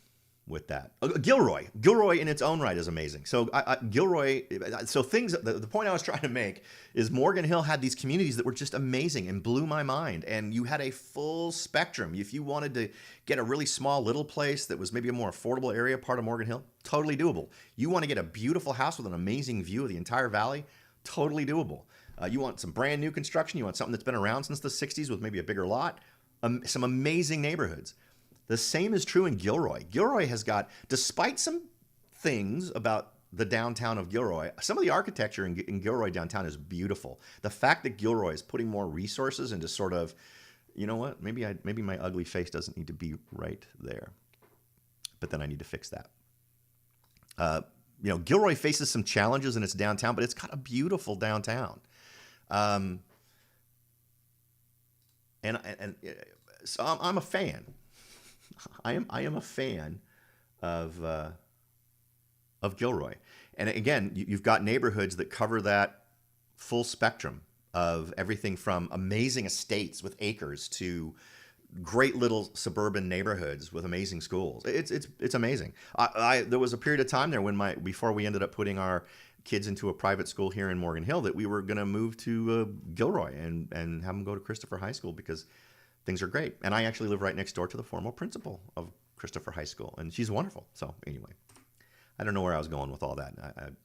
with that. Gilroy in its own right is amazing. So Gilroy, the point I was trying to make is Morgan Hill had these communities that were just amazing and blew my mind. And you had a full spectrum. If you wanted to get a really small little place that was maybe a more affordable area, part of Morgan Hill, totally doable. You want to get a beautiful house with an amazing view of the entire valley, totally doable. You want some brand new construction. You want something that's been around since the 60s with maybe a bigger lot. Some amazing neighborhoods. The same is true in Gilroy. Gilroy has got, despite some things about the downtown of Gilroy, some of the architecture in Gilroy downtown is beautiful. The fact that Gilroy is putting more resources into sort of, you know what, maybe my ugly face doesn't need to be right there, but then I need to fix that. Gilroy faces some challenges in its downtown, but it's got a beautiful downtown. So I'm a fan. I am a fan of Gilroy, and again, you've got neighborhoods that cover that full spectrum of everything from amazing estates with acres to great little suburban neighborhoods with amazing schools. It's amazing. There was a period of time there before we ended up putting our kids into a private school here in Morgan Hill that we were going to move to Gilroy and have them go to Christopher High School because things are great. And I actually live right next door to the former principal of Christopher High School, and she's wonderful. So anyway, I don't know where I was going with all that.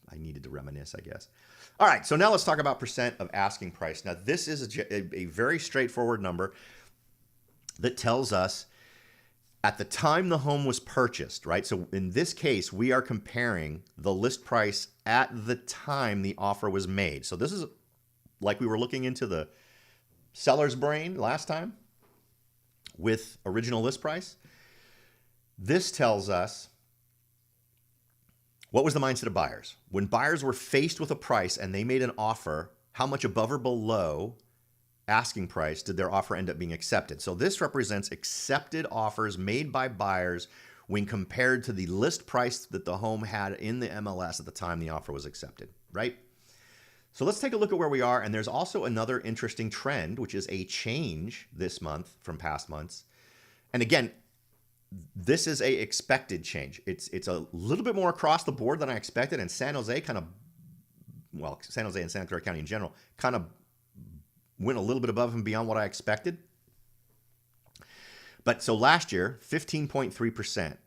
I needed to reminisce, I guess. All right, so now let's talk about percent of asking price. Now, this is a very straightforward number that tells us at the time the home was purchased, right? So in this case, we are comparing the list price at the time the offer was made. So this is like we were looking into the seller's brain last time with original list price. This tells us what was the mindset of buyers. When buyers were faced with a price and they made an offer, how much above or below asking price did their offer end up being accepted? So this represents accepted offers made by buyers when compared to the list price that the home had in the MLS at the time the offer was accepted, right? So let's take a look at where we are. And there's also another interesting trend, which is a change this month from past months. And again, this is a expected change. It's a little bit more across the board than I expected. And San Jose San Jose and Santa Clara County in general kind of went a little bit above and beyond what I expected. But so last year, 15.3%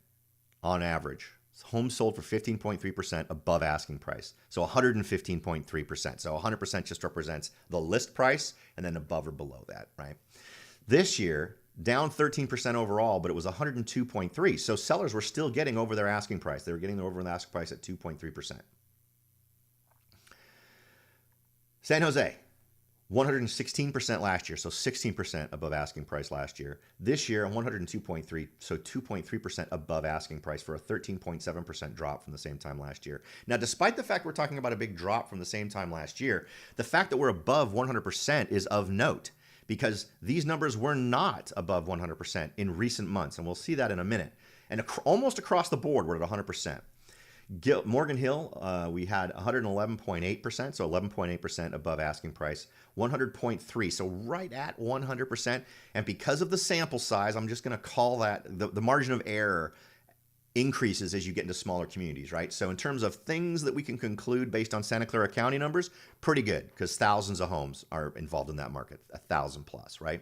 on average. Homes sold for 15.3% above asking price. So 115.3%. So 100% just represents the list price and then above or below that, right? This year, down 13% overall, but it was 102.3%. So sellers were still getting over their asking price. They were getting over the asking price at 2.3%. San Jose, 116% last year, so 16% above asking price last year. This year, 102.3, so 2.3% above asking price for a 13.7% drop from the same time last year. Now, despite the fact we're talking about a big drop from the same time last year, the fact that we're above 100% is of note because these numbers were not above 100% in recent months, and we'll see that in a minute. And almost across the board, we're at 100%. Morgan Hill, we had 111.8%, so 11.8% above asking price, 100.3%, so right at 100%. And because of the sample size, I'm just going to call that the margin of error increases as you get into smaller communities, right? So in terms of things that we can conclude based on Santa Clara County numbers, pretty good because thousands of homes are involved in that market, 1,000 plus, right?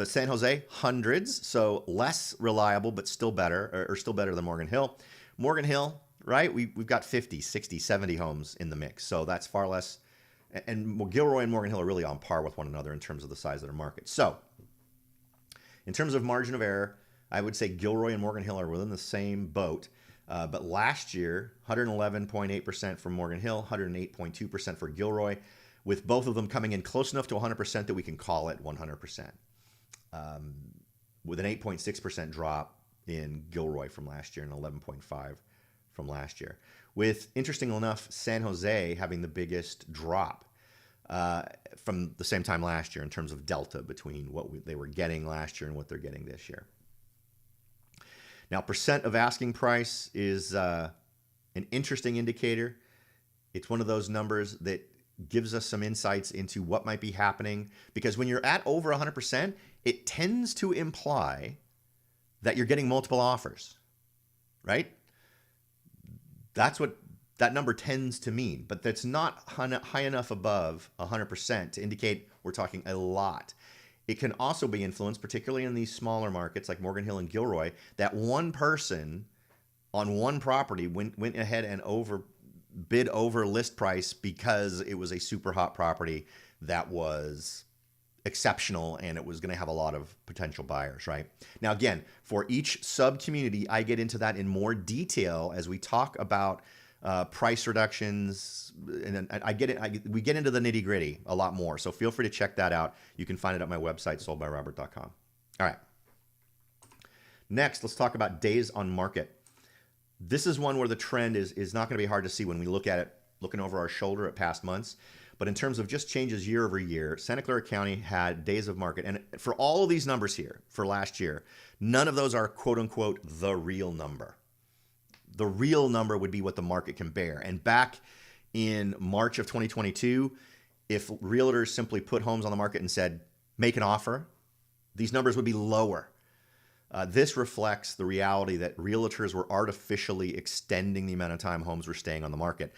San Jose, hundreds, so less reliable, but still better, or still better than Morgan Hill. Morgan Hill, right? We've got 50, 60, 70 homes in the mix. So that's far less. And Gilroy and Morgan Hill are really on par with one another in terms of the size of their market. So in terms of margin of error, I would say Gilroy and Morgan Hill are within the same boat. But last year, 111.8% for Morgan Hill, 108.2% for Gilroy, with both of them coming in close enough to 100% that we can call it 100%, with an 8.6% drop in Gilroy from last year and 11.5% from last year. With, interestingly enough, San Jose having the biggest drop from the same time last year in terms of delta between what they were getting last year and what they're getting this year. Now, percent of asking price is an interesting indicator. It's one of those numbers that gives us some insights into what might be happening, because when you're at over 100%, it tends to imply that you're getting multiple offers, right? That's what that number tends to mean, but that's not high enough above 100% to indicate we're talking a lot. It can also be influenced, particularly in these smaller markets like Morgan Hill and Gilroy, that one person on one property went ahead and bid over list price because it was a super hot property that was exceptional and it was going to have a lot of potential buyers, right? Now, again, for each sub-community, I get into that in more detail as we talk about price reductions, and we get into the nitty-gritty a lot more. So feel free to check that out. You can find it at my website, soldbyrobert.com. All right. Next, let's talk about days on market. This is one where the trend is not going to be hard to see when we look at it, looking over our shoulder at past months. But in terms of just changes year over year, Santa Clara County had days of market. And for all of these numbers here for last year, none of those are quote unquote the real number. The real number would be what the market can bear. And back in March of 2022, if realtors simply put homes on the market and said, make an offer, these numbers would be lower. This reflects the reality that realtors were artificially extending the amount of time homes were staying on the market,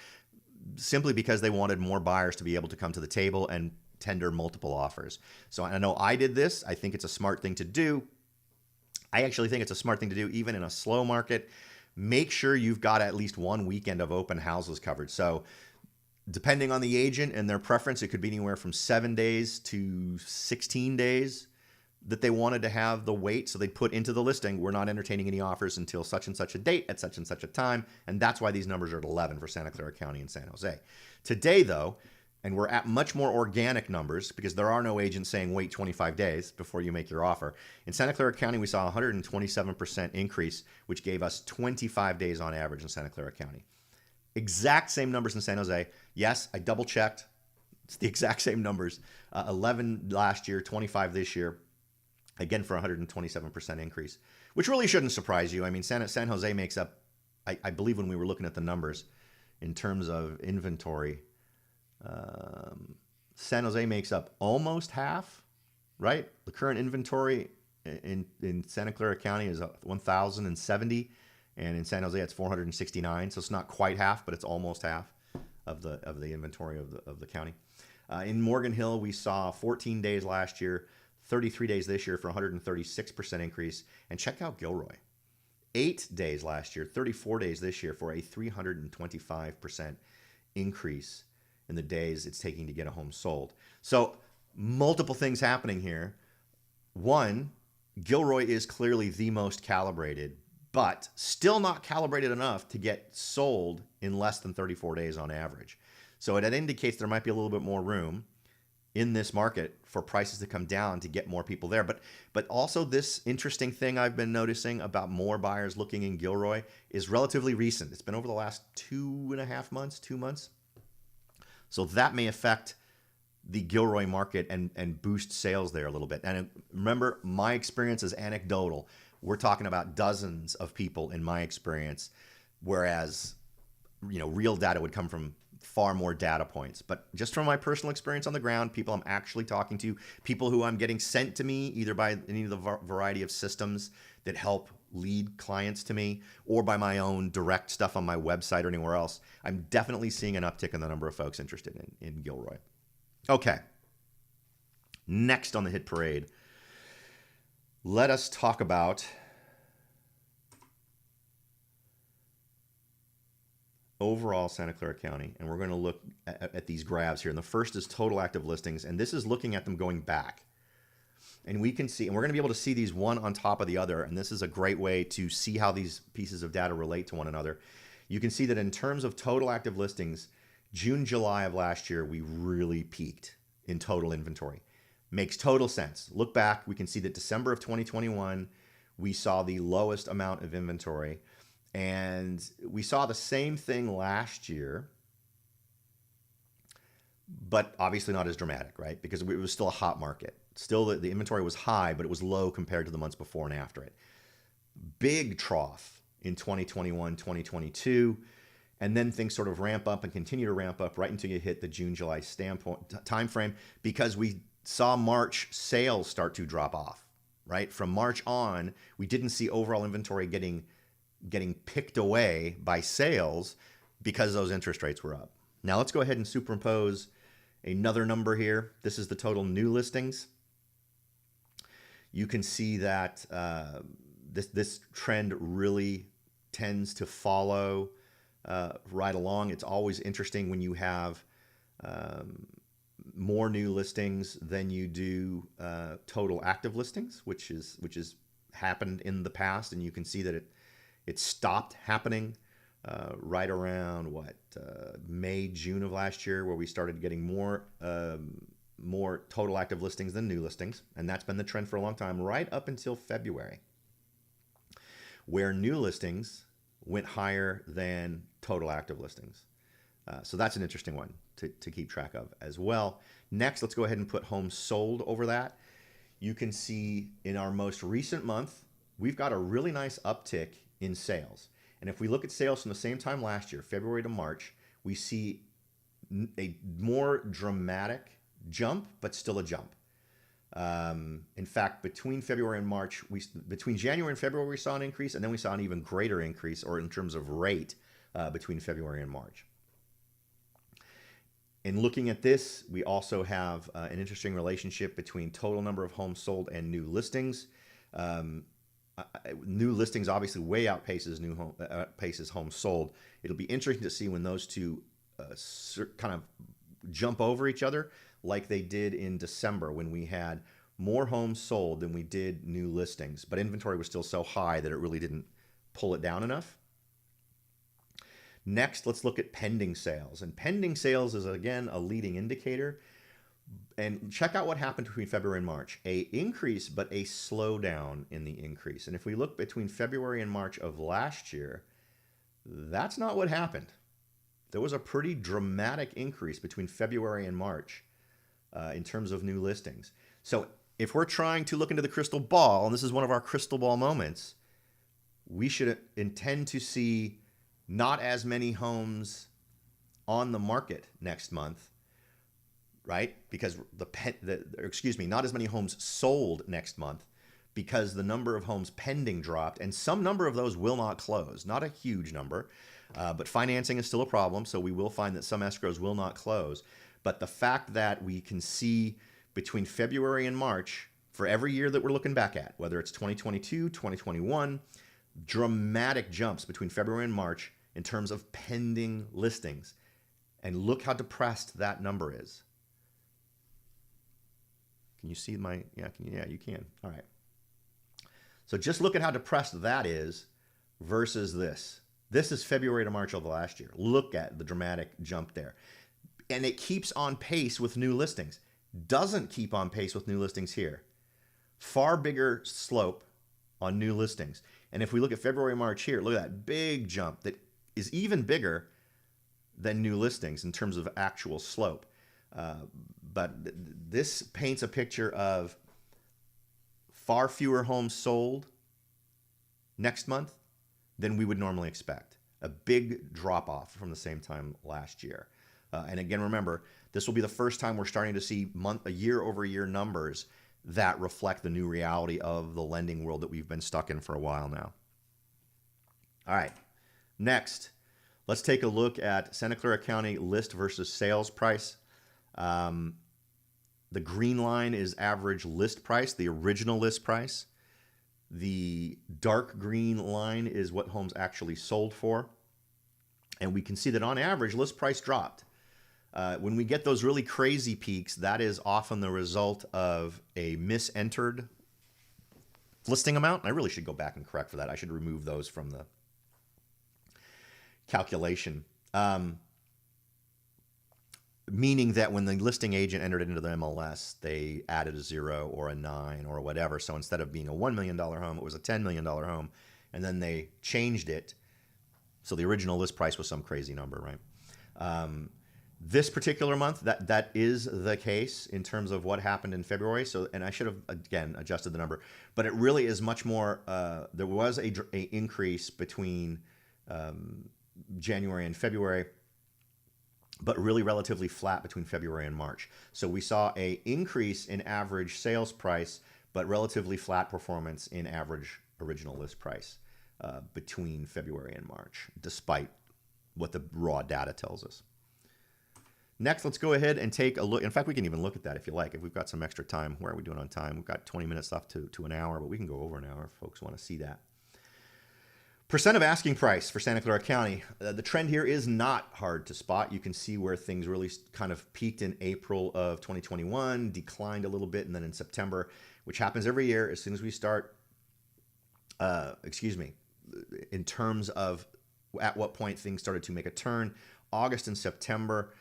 simply because they wanted more buyers to be able to come to the table and tender multiple offers. So I know I did this. I think it's a smart thing to do. I actually think it's a smart thing to do even in a slow market. Make sure you've got at least one weekend of open houses covered. So depending on the agent and their preference, it could be anywhere from 7 days to 16 days that they wanted to have the wait. So they'd put into the listing, we're not entertaining any offers until such and such a date at such and such a time. And that's why these numbers are at 11 for Santa Clara County and San Jose. Today, though, and we're at much more organic numbers because there are no agents saying wait 25 days before you make your offer. In Santa Clara County, we saw a 127% increase, which gave us 25 days on average in Santa Clara County. Exact same numbers in San Jose. Yes, I double checked. It's the exact same numbers. 11 last year, 25 this year. Again, for 127% increase, which really shouldn't surprise you. I mean, San Jose makes up, I believe when we were looking at the numbers in terms of inventory, San Jose makes up almost half, right? The current inventory in Santa Clara County is 1,070, and in San Jose it's 469. So it's not quite half, but it's almost half of the inventory of the county. In Morgan Hill, we saw 14 days last year, 33 days this year for 136% increase. And check out Gilroy. 8 days last year, 34 days this year for a 325% increase in the days it's taking to get a home sold. So multiple things happening here. One, Gilroy is clearly the most calibrated, but still not calibrated enough to get sold in less than 34 days on average. So it indicates there might be a little bit more room in this market for prices to come down to get more people there. But also this interesting thing I've been noticing about more buyers looking in Gilroy is relatively recent. It's been over the last 2.5 months, 2 months. So that may affect the Gilroy market and boost sales there a little bit. And remember, my experience is anecdotal. We're talking about dozens of people in my experience, whereas, real data would come from far more data points. But just from my personal experience on the ground, people I'm actually talking to, people who I'm getting sent to me either by any of the variety of systems that help lead clients to me, or by my own direct stuff on my website or anywhere else, I'm definitely seeing an uptick in the number of folks interested in Gilroy. Okay. Next on the hit parade, let us talk about overall Santa Clara County, and we're going to look at these graphs here. And the first is total active listings, and this is looking at them going back. And we can see, and we're going to be able to see these one on top of the other, and this is a great way to see how these pieces of data relate to one another. You can see that in terms of total active listings, June, July of last year, we really peaked in total inventory. Makes total sense. Look back, we can see that December of 2021, we saw the lowest amount of inventory. And we saw the same thing last year, but obviously not as dramatic, right? Because it was still a hot market. Still, the inventory was high, but it was low compared to the months before and after it. Big trough in 2021, 2022, and then things sort of ramp up and continue to ramp up right until you hit the June, July time frame, because we saw March sales start to drop off, right? From March on, we didn't see overall inventory getting picked away by sales because those interest rates were up. Now let's go ahead and superimpose another number here. This is the total new listings. You can see that this trend really tends to follow right along. It's always interesting when you have more new listings than you do total active listings, which is happened in the past, and you can see that it stopped happening right around May, June of last year, where we started getting more total active listings than new listings, and that's been the trend for a long time, right up until February, where new listings went higher than total active listings. So that's an interesting one to keep track of as well. Next, let's go ahead and put homes sold over that. You can see in our most recent month, we've got a really nice uptick in sales. And if we look at sales from the same time last year, February to March, we see a more dramatic jump, but still a jump. In fact, between February and March, between January and February, we saw an increase, and then we saw an even greater increase, or in terms of rate, between February and March. In looking at this, we also have an interesting relationship between total number of homes sold and new listings. New listings obviously way outpaces homes sold. It'll be interesting to see when those two kind of jump over each other, like they did in December, when we had more homes sold than we did new listings, but inventory was still so high that it really didn't pull it down enough. Next, let's look at pending sales. And pending sales is, again, a leading indicator. And check out what happened between February and March. A increase, but a slowdown in the increase. And if we look between February and March of last year, that's not what happened. There was a pretty dramatic increase between February and March in terms of new listings. So if we're trying to look into the crystal ball, and this is one of our crystal ball moments, we should intend to see not as many homes on the market next month, right? Because not as many homes sold next month, because the number of homes pending dropped, and some number of those will not close. Not a huge number, but financing is still a problem, so we will find that some escrows will not close. But the fact that we can see between February and March, for every year that we're looking back at, whether it's 2022, 2021, dramatic jumps between February and March in terms of pending listings. And look how depressed that number is. Can you see my, yeah, you can. All right. So just look at how depressed that is versus this. This is February to March of last year. Look at the dramatic jump there. And it keeps on pace with new listings. Doesn't keep on pace with new listings here. Far bigger slope on new listings. And if we look at February, March here, look at that big jump that is even bigger than new listings in terms of actual slope. But this paints a picture of far fewer homes sold next month than we would normally expect. A big drop off from the same time last year. And again, remember, this will be the first time we're starting to see year-over-year numbers that reflect the new reality of the lending world that we've been stuck in for a while now. All right, next, let's take a look at Santa Clara County list versus sales price. The green line is average list price, the original list price. The dark green line is what homes actually sold for. And we can see that on average, list price dropped. When we get those really crazy peaks, that is often the result of a misentered listing amount. I really should go back and correct for that. I should remove those from the calculation. Meaning that when the listing agent entered it into the MLS, they added a 0 or a 9 or whatever. So instead of being a $1 million home, it was a $10 million home. And then they changed it. So the original list price was some crazy number, right? This particular month, that is the case in terms of what happened in February. So, and I should have, again, adjusted the number. But it really is much more, there was a increase between January and February, but really relatively flat between February and March. So we saw a increase in average sales price, but relatively flat performance in average original list price between February and March, despite what the raw data tells us. Next, let's go ahead and take a look. In fact, we can even look at that if you like. If we've got some extra time, where are we doing on time? We've got 20 minutes left to an hour, but we can go over an hour if folks want to see that. Percent of asking price for Santa Clara County. The trend here is not hard to spot. You can see where things really kind of peaked in April of 2021, declined a little bit, and then in September, which happens every year as soon as we start, in terms of at what point things started to make a turn. August and September,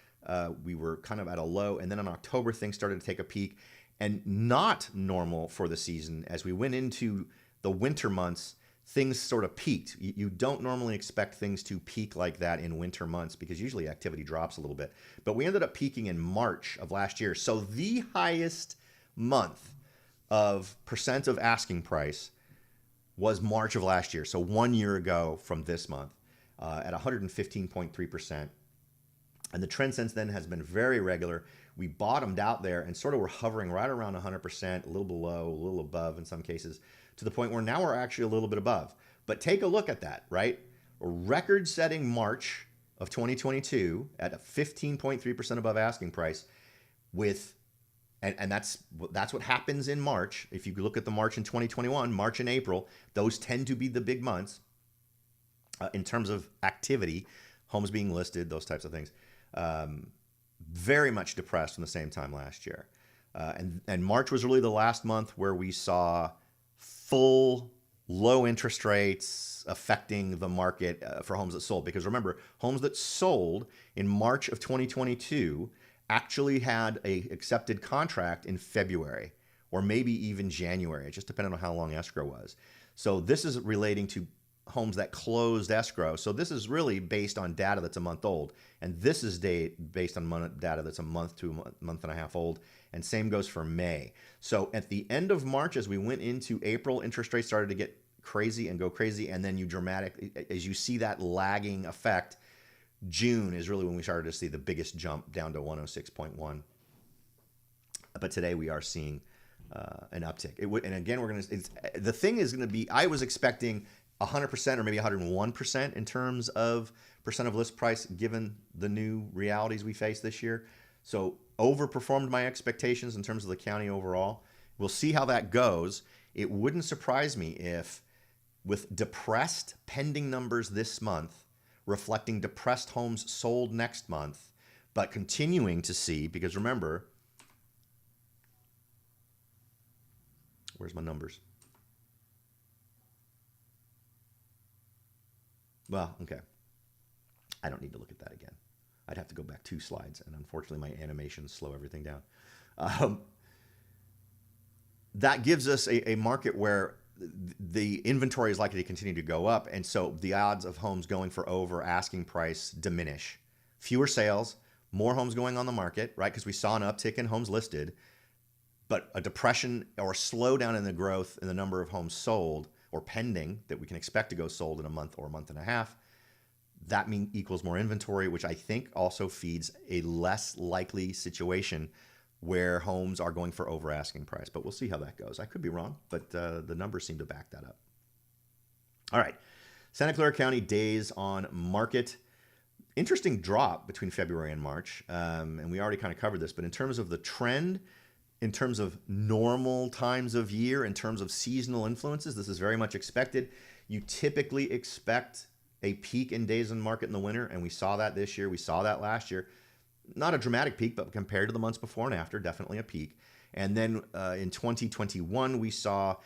we were kind of at a low, and then in October, things started to take a peak, and not normal for the season. As we went into the winter months, things sort of peaked. You don't normally expect things to peak like that in winter months because usually activity drops a little bit. But we ended up peaking in March of last year. So the highest month of percent of asking price was March of last year. So 1 year ago from this month at 115.3%. And the trend since then has been very regular. We bottomed out there and sort of were hovering right around 100%, a little below, a little above in some cases, to the point where now we're actually a little bit above. But take a look at that, right? A record-setting March of 2022 at a 15.3% above asking price with, and that's what happens in March. If you look at the March in 2021, March and April, those tend to be the big months in terms of activity, homes being listed, those types of things. Very much depressed from the same time last year. And March was really the last month where we saw full low interest rates affecting the market for homes that sold. Because remember, homes that sold in March of 2022 actually had a accepted contract in February or maybe even January. It just depended on how long escrow was. So this is relating to homes that closed escrow. So this is really based on data that's a month old. And this is based on data that's a month to a month and a half old. And same goes for May. So at the end of March, as we went into April, interest rates started to get crazy and go crazy. And then as you see that lagging effect, June is really when we started to see the biggest jump down to 106.1. But today we are seeing an uptick. And again, the thing is going to be, I was expecting 100% or maybe 101% in terms of percent of list price given the new realities we face this year. So overperformed my expectations in terms of the county overall. We'll see how that goes. It wouldn't surprise me if, with depressed pending numbers this month, reflecting depressed homes sold next month, but continuing to see, because remember, where's my numbers? Well, okay. I don't need to look at that again. I'd have to go back 2 slides, and unfortunately my animations slow everything down. That gives us a market where the inventory is likely to continue to go up, and so the odds of homes going for over asking price diminish. Fewer sales, more homes going on the market, right? Because we saw an uptick in homes listed, but a depression or a slowdown in the growth in the number of homes sold or pending that we can expect to go sold in a month or a month and a half. That equals more inventory, which I think also feeds a less likely situation where homes are going for over asking price. But we'll see how that goes. I could be wrong, but the numbers seem to back that up. All right. Santa Clara County days on market. Interesting drop between February and March. And we already kind of covered this, but in terms of the trend, in terms of normal times of year, in terms of seasonal influences, this is very much expected. You typically expect a peak in days on market in the winter, and we saw that this year. We saw that last year. Not a dramatic peak, but compared to the months before and after, definitely a peak. And then in 2021, we saw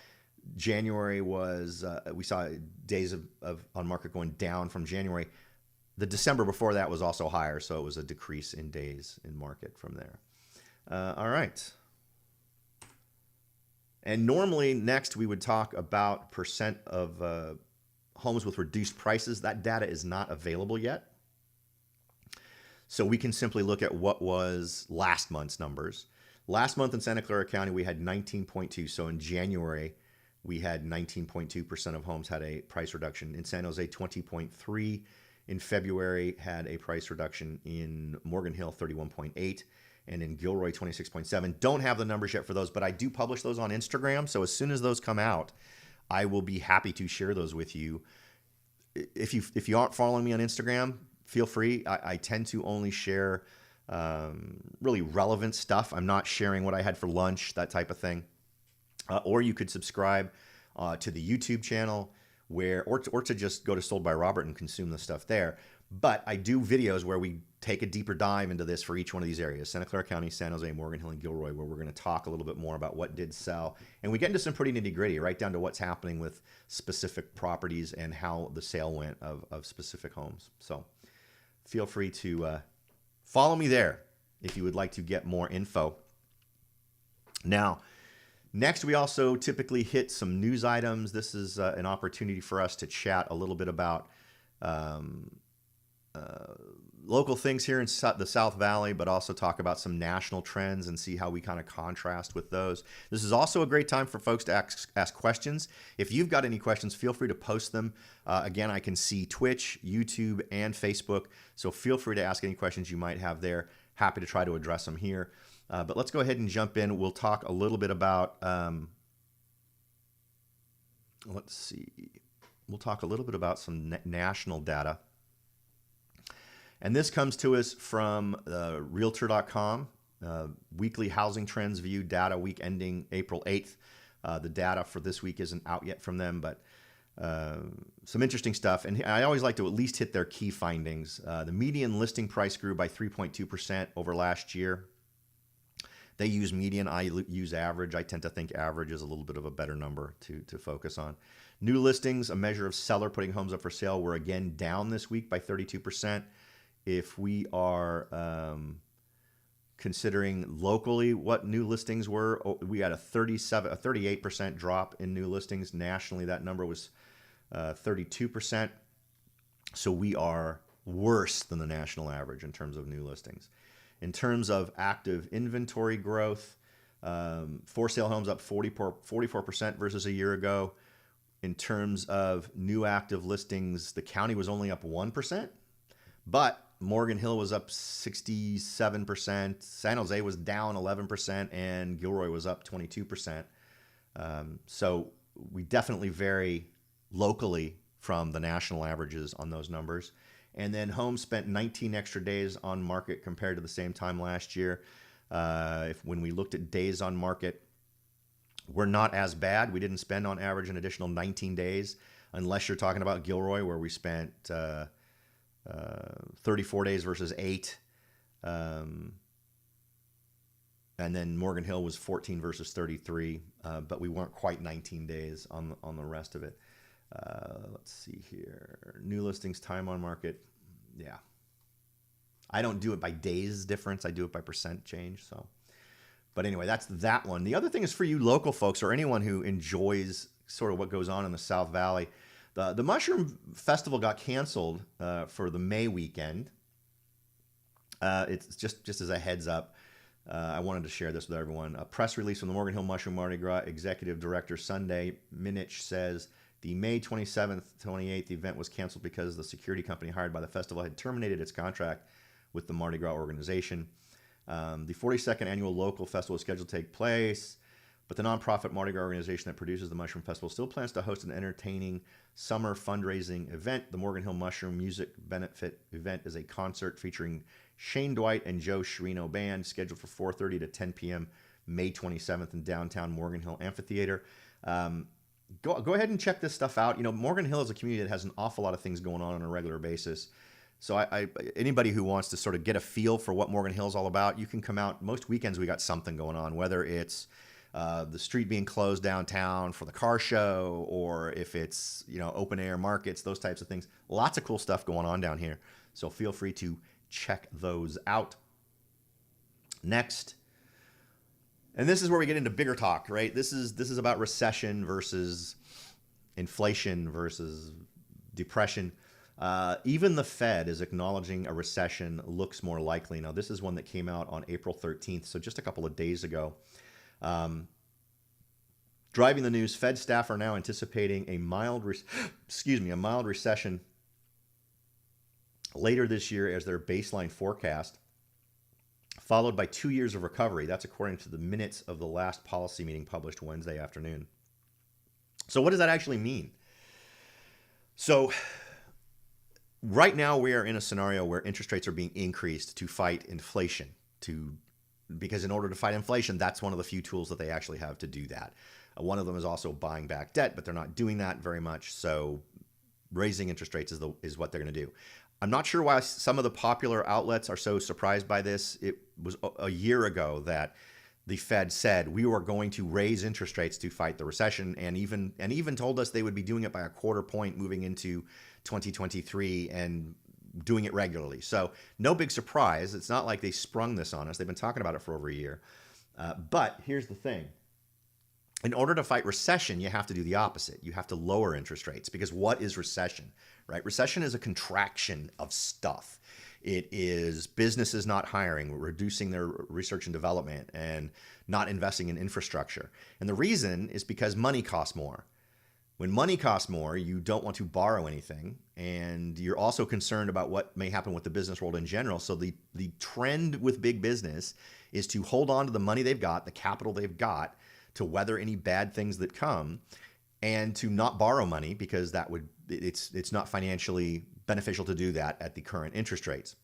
January was we saw days of on market going down from January. The December before that was also higher, so it was a decrease in days in market from there. All right. And normally next we would talk about percent of homes with reduced prices. That data is not available yet. So we can simply look at what was last month's numbers. Last month in Santa Clara County, we had 19.2. So in January, we had 19.2% of homes had a price reduction. In San Jose, 20.3. In February, had a price reduction. In Morgan Hill, 31.8. And in Gilroy, 26.7. Don't have the numbers yet for those, but I do publish those on Instagram. So as soon as those come out, I will be happy to share those with you. If you aren't following me on Instagram, feel free. I tend to only share really relevant stuff. I'm not sharing what I had for lunch, that type of thing. Or you could subscribe to the YouTube channel or to just go to Sold by Robert and consume the stuff there. But I do videos where we take a deeper dive into this for each one of these areas: Santa Clara County, San Jose, Morgan Hill, and Gilroy, where we're going to talk a little bit more about what did sell. And we get into some pretty nitty gritty, right down to what's happening with specific properties and how the sale went of specific homes. So feel free to follow me there if you would like to get more info. Now, next, we also typically hit some news items. This is an opportunity for us to chat a little bit about local things here in the South Valley, but also talk about some national trends and see how we kind of contrast with those. This is also a great time for folks to ask questions. If you've got any questions, feel free to post them. Again, I can see Twitch, YouTube, and Facebook, so feel free to ask any questions you might have there. Happy to try to address them here. But let's go ahead and jump in. We'll talk a little bit about, let's see. We'll talk a little bit about some national data. And this comes to us from Realtor.com, weekly housing trends view data week ending April 8th. The data for this week isn't out yet from them, but some interesting stuff. And I always like to at least hit their key findings. The median listing price grew by 3.2% over last year. They use median, I use average. I tend to think average is a little bit of a better number to focus on. New listings, a measure of seller putting homes up for sale, were again down this week by 32%. If we are considering locally what new listings were, we had a 38% drop in new listings. Nationally, that number was 32%. So we are worse than the national average in terms of new listings. In terms of active inventory growth, for sale homes up 44% versus a year ago. In terms of new active listings, the county was only up 1%, but Morgan Hill was up 67%, San Jose was down 11%, and Gilroy was up 22%. So we definitely vary locally from the national averages on those numbers. And then homes spent 19 extra days on market compared to the same time last year. When we looked at days on market, we're not as bad. We didn't spend on average an additional 19 days, unless you're talking about Gilroy, where we spent 34 days versus 8. And then Morgan Hill was 14 versus 33, but we weren't quite 19 days on the rest of it. Let's see here. New listings, time on market. Yeah. I don't do it by days difference. I do it by percent change. So, but anyway, that's that one. The other thing is for you local folks or anyone who enjoys sort of what goes on in the South Valley. The Mushroom Festival got canceled for the May weekend. It's just as a heads up. I wanted to share this with everyone. A press release from the Morgan Hill Mushroom Mardi Gras Executive Director Sunday Minich says the May 27th, 28th event was canceled because the security company hired by the festival had terminated its contract with the Mardi Gras organization. The 42nd annual local festival is scheduled to take place, but the nonprofit Mardi Gras organization that produces the Mushroom Festival still plans to host an entertaining summer fundraising event. The Morgan Hill Mushroom Music Benefit event is a concert featuring Shane Dwight and Joe Sherino Band, scheduled for 4:30 to 10 p.m. May 27th in downtown Morgan Hill Amphitheater. go ahead and check this stuff out. Morgan Hill is a community that has an awful lot of things going on a regular basis. So anybody who wants to sort of get a feel for what Morgan Hill is all about, you can come out. Most weekends we got something going on, whether it's the street being closed downtown for the car show, or if it's open air markets, those types of things. Lots of cool stuff going on down here. So feel free to check those out. Next, and this is where we get into bigger talk, right? This is about recession versus inflation versus depression. Even the Fed is acknowledging a recession looks more likely. Now, this is one that came out on April 13th, so just a couple of days ago. Driving the news, Fed staff are now anticipating a mild recession later this year as their baseline forecast, followed by 2 years of recovery. That's according to the minutes of the last policy meeting published Wednesday afternoon. So what does that actually mean? So right now we are in a scenario where interest rates are being increased to fight inflation, because in order to fight inflation, that's one of the few tools that they actually have to do that. One of them is also buying back debt, but they're not doing that very much. So raising interest rates is what they're going to do. I'm not sure why some of the popular outlets are so surprised by this. It was a year ago that the Fed said we were going to raise interest rates to fight the recession, and even told us they would be doing it by a quarter point moving into 2023 and doing it regularly. So no big surprise. It's not like they sprung this on us. They've been talking about it for over a year. But here's the thing. In order to fight recession, you have to do the opposite. You have to lower interest rates, because what is recession, right? Recession is a contraction of stuff. It is businesses not hiring, reducing their research and development, and not investing in infrastructure. And the reason is because money costs more. When money costs more, you don't want to borrow anything, and you're also concerned about what may happen with the business world in general. So the trend with big business is to hold on to the money they've got, the capital they've got, to weather any bad things that come, and to not borrow money, because it's not financially beneficial to do that at the current interest rates.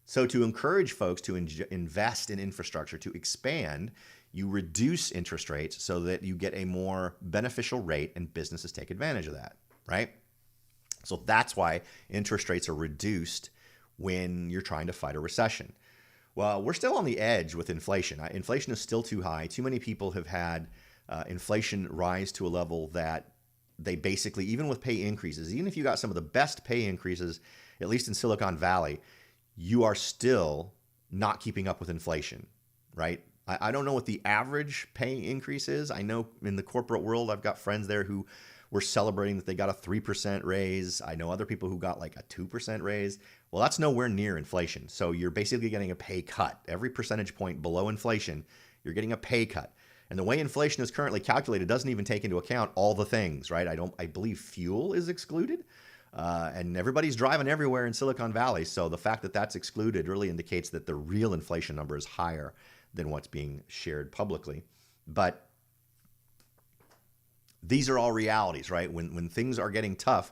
So to encourage folks to invest in infrastructure, to expand, you reduce interest rates so that you get a more beneficial rate and businesses take advantage of that, right? So that's why interest rates are reduced when you're trying to fight a recession. Well, we're still on the edge with inflation. Inflation is still too high. Too many people have had inflation rise to a level that they basically, even with pay increases, even if you got some of the best pay increases, at least in Silicon Valley, you are still not keeping up with inflation, right? I don't know what the average pay increase is. I know in the corporate world, I've got friends there who were celebrating that they got a 3% raise. I know other people who got like a 2% raise. Well, that's nowhere near inflation. So you're basically getting a pay cut. Every percentage point below inflation, you're getting a pay cut. And the way inflation is currently calculated doesn't even take into account all the things, right? I believe fuel is excluded. And everybody's driving everywhere in Silicon Valley. So the fact that that's excluded really indicates that the real inflation number is higher than what's being shared publicly. But these are all realities, right? When things are getting tough,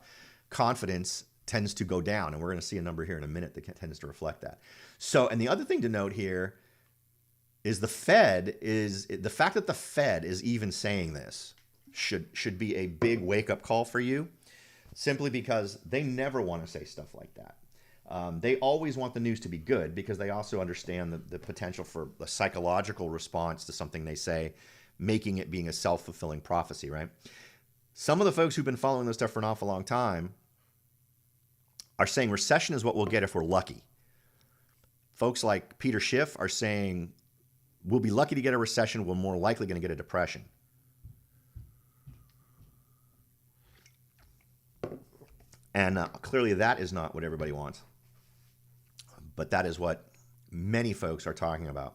confidence tends to go down. And we're going to see a number here in a minute that tends to reflect that. So, and the other thing to note here is the fact that the Fed is even saying this should be a big wake-up call for you, simply because they never want to say stuff like that. They always want the news to be good, because they also understand the potential for a psychological response to something they say, making it being a self-fulfilling prophecy, right? Some of the folks who've been following this stuff for an awful long time are saying recession is what we'll get if we're lucky. Folks like Peter Schiff are saying we'll be lucky to get a recession, we're more likely going to get a depression. And clearly that is not what everybody wants. But that is what many folks are talking about.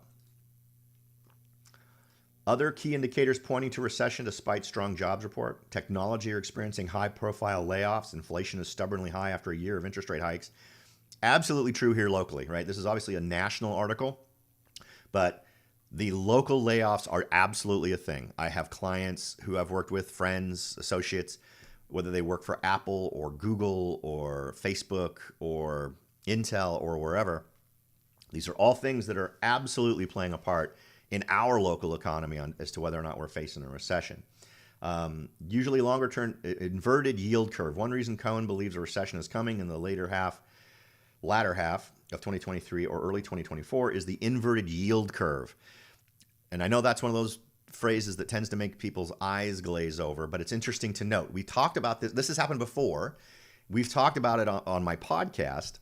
Other key indicators pointing to recession despite strong jobs report. Technology are experiencing high-profile layoffs. Inflation is stubbornly high after a year of interest rate hikes. Absolutely true here locally, right? This is obviously a national article, but the local layoffs are absolutely a thing. I have clients who I've worked with, friends, associates, whether they work for Apple or Google or Facebook or Intel or wherever. These are all things that are absolutely playing a part in our local economy as to whether or not we're facing a recession. Usually longer term inverted yield curve. One reason Cohen believes a recession is coming in the latter half of 2023 or early 2024 is the inverted yield curve. And I know that's one of those phrases that tends to make people's eyes glaze over, but it's interesting to note. We talked about this. This has happened before. We've talked about it on my podcast.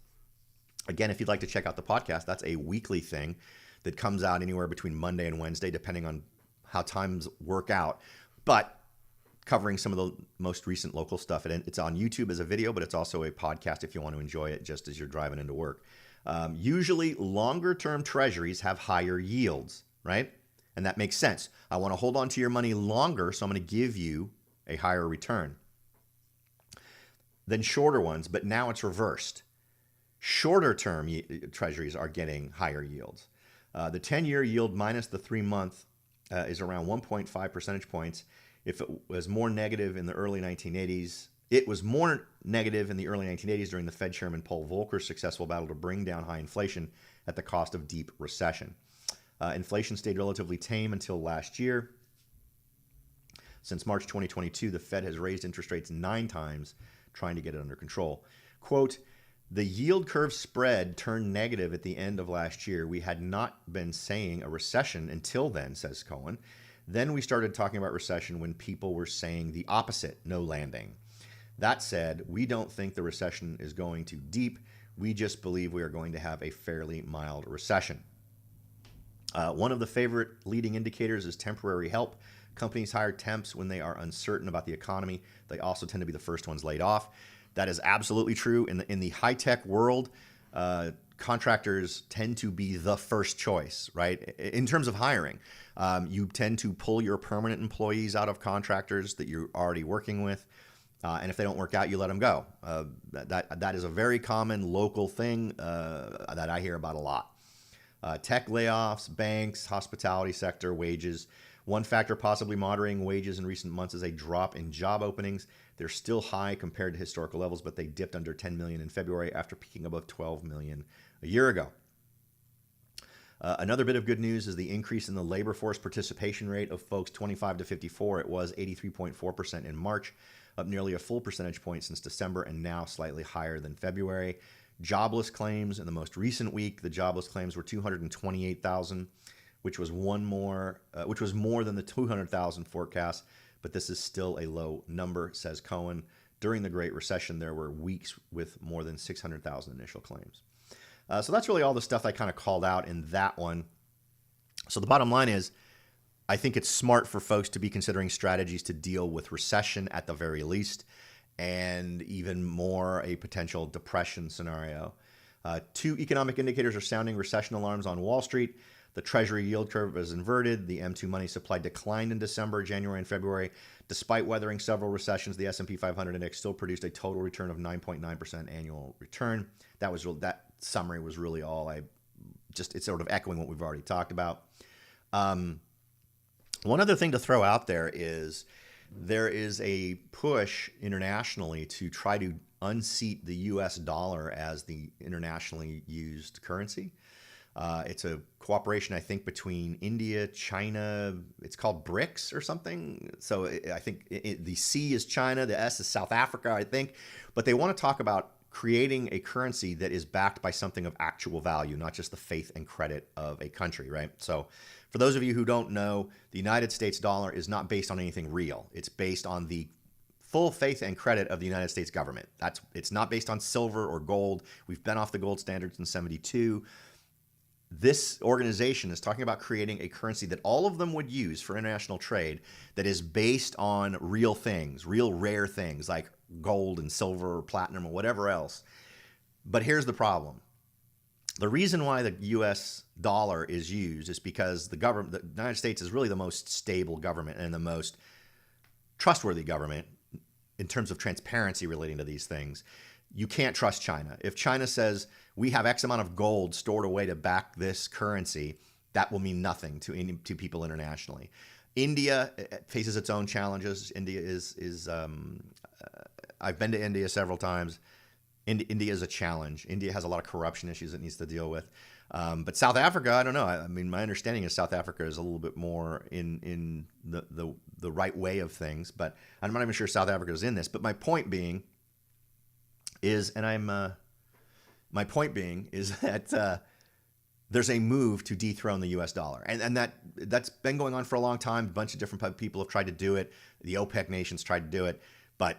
Again, if you'd like to check out the podcast, that's a weekly thing that comes out anywhere between Monday and Wednesday, depending on how times work out. But covering some of the most recent local stuff. It's on YouTube as a video, but it's also a podcast if you want to enjoy it just as you're driving into work. Usually longer-term treasuries have higher yields, right? And that makes sense. I want to hold on to your money longer, so I'm going to give you a higher return than shorter ones, but now it's reversed. Shorter-term treasuries are getting higher yields. The 10-year yield minus the 3-month is around 1.5 percentage points. If it was more negative in the early 1980s, it was more negative in the early 1980s during the Fed Chairman Paul Volcker's successful battle to bring down high inflation at the cost of deep recession. Inflation stayed relatively tame until last year. Since March 2022, the Fed has raised interest rates 9 times, trying to get it under control. Quote, the yield curve spread turned negative at the end of last year. We had not been saying a recession until then, says Cohen. Then we started talking about recession when people were saying the opposite, no landing. That said, we don't think the recession is going too deep. We just believe we are going to have a fairly mild recession. One of the favorite leading indicators is temporary help. Companies hire temps when they are uncertain about the economy. They also tend to be the first ones laid off. That is absolutely true. In the high-tech world, contractors tend to be the first choice, right? In terms of hiring, you tend to pull your permanent employees out of contractors that you're already working with. And if they don't work out, you let them go. That is a very common local thing that I hear about a lot. Tech layoffs, banks, hospitality sector, wages. One factor possibly moderating wages in recent months is a drop in job openings. They're still high compared to historical levels, but they dipped under 10 million in February after peaking above 12 million a year ago. Another bit of good news is the increase in the labor force participation rate of folks 25 to 54. It was 83.4% in March, up nearly a full percentage point since December, and now slightly higher than February. Jobless claims in the most recent week, the jobless claims were 228,000, which was more than the 200,000 forecast, but this is still a low number, says Cohen. During the Great Recession, there were weeks with more than 600,000 initial claims. So that's really all the stuff I kind of called out in that one. So the bottom line is, I think it's smart for folks to be considering strategies to deal with recession at the very least, and even more a potential depression scenario. 2 economic indicators are sounding recession alarms on Wall Street. The Treasury yield curve is inverted. The M2 money supply declined in December, January, and February. Despite weathering several recessions, the S&P 500 index still produced a total return of 9.9% annual return. That summary was really all it's sort of echoing what we've already talked about. One other thing to throw out there is there is a push internationally to try to unseat the U.S. dollar as the internationally used currency. It's a cooperation, I think, between India, China. It's called BRICS or something. So I think the C is China, the S is South Africa, I think. But they want to talk about creating a currency that is backed by something of actual value, not just the faith and credit of a country, right? So for those of you who don't know, the United States dollar is not based on anything real. It's based on the full faith and credit of the United States government. It's not based on silver or gold. We've been off the gold standards in 1972. This organization is talking about creating a currency that all of them would use for international trade that is based on real things, real rare things like gold and silver or platinum or whatever else. But here's the problem. The reason why the U.S. dollar is used is because the United States is really the most stable government and the most trustworthy government in terms of transparency relating to these things. You can't trust China. If China says we have X amount of gold stored away to back this currency, that will mean nothing to people internationally. India faces its own challenges. India is I've been to India several times. India is a challenge. India has a lot of corruption issues it needs to deal with. But South Africa, I don't know. I mean, my understanding is South Africa is a little bit more in the right way of things, but I'm not even sure South Africa is in this. But my point being is, my point being is that there's a move to dethrone the U.S. dollar, and that's been going on for a long time. A bunch of different people have tried to do it. The OPEC nations tried to do it, but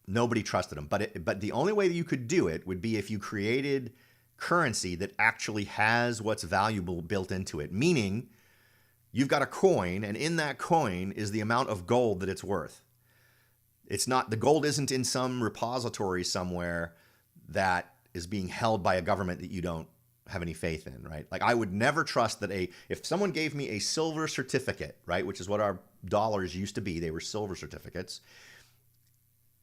nobody trusted them. But the only way that you could do it would be if you created currency that actually has what's valuable built into it, meaning you've got a coin, and in that coin is the amount of gold that it's worth. It's not, the gold isn't in some repository somewhere that is being held by a government that you don't have any faith in, right? Like, I would never trust that if someone gave me a silver certificate, right, which is what our dollars used to be, they were silver certificates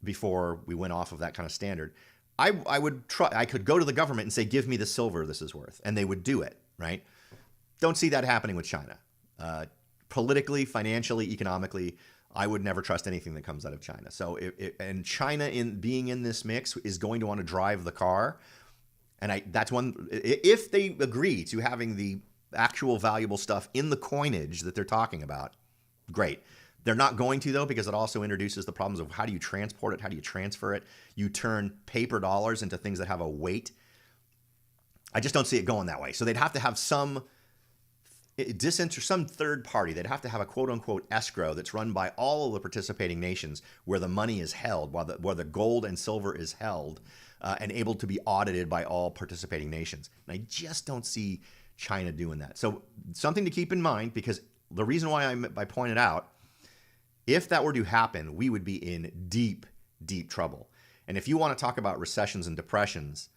before we went off of that kind of standard. I would try. I could go to the government and say, "Give me the silver this is worth," and they would do it. Right? Don't see that happening with China. Politically, financially, economically, I would never trust anything that comes out of China. So, and China being in this mix is going to want to drive the car, and that's one. If they agree to having the actual valuable stuff in the coinage that they're talking about, great. They're not going to, though, because it also introduces the problems of how do you transport it? How do you transfer it? You turn paper dollars into things that have a weight. I just don't see it going that way. So they'd have to have some third party. They'd have to have a quote-unquote escrow that's run by all of the participating nations where the money is held, where the gold and silver is held, and able to be audited by all participating nations. And I just don't see China doing that. So something to keep in mind, because the reason why I pointed out, if that were to happen, we would be in deep, deep trouble. And if you want to talk about recessions and depressions,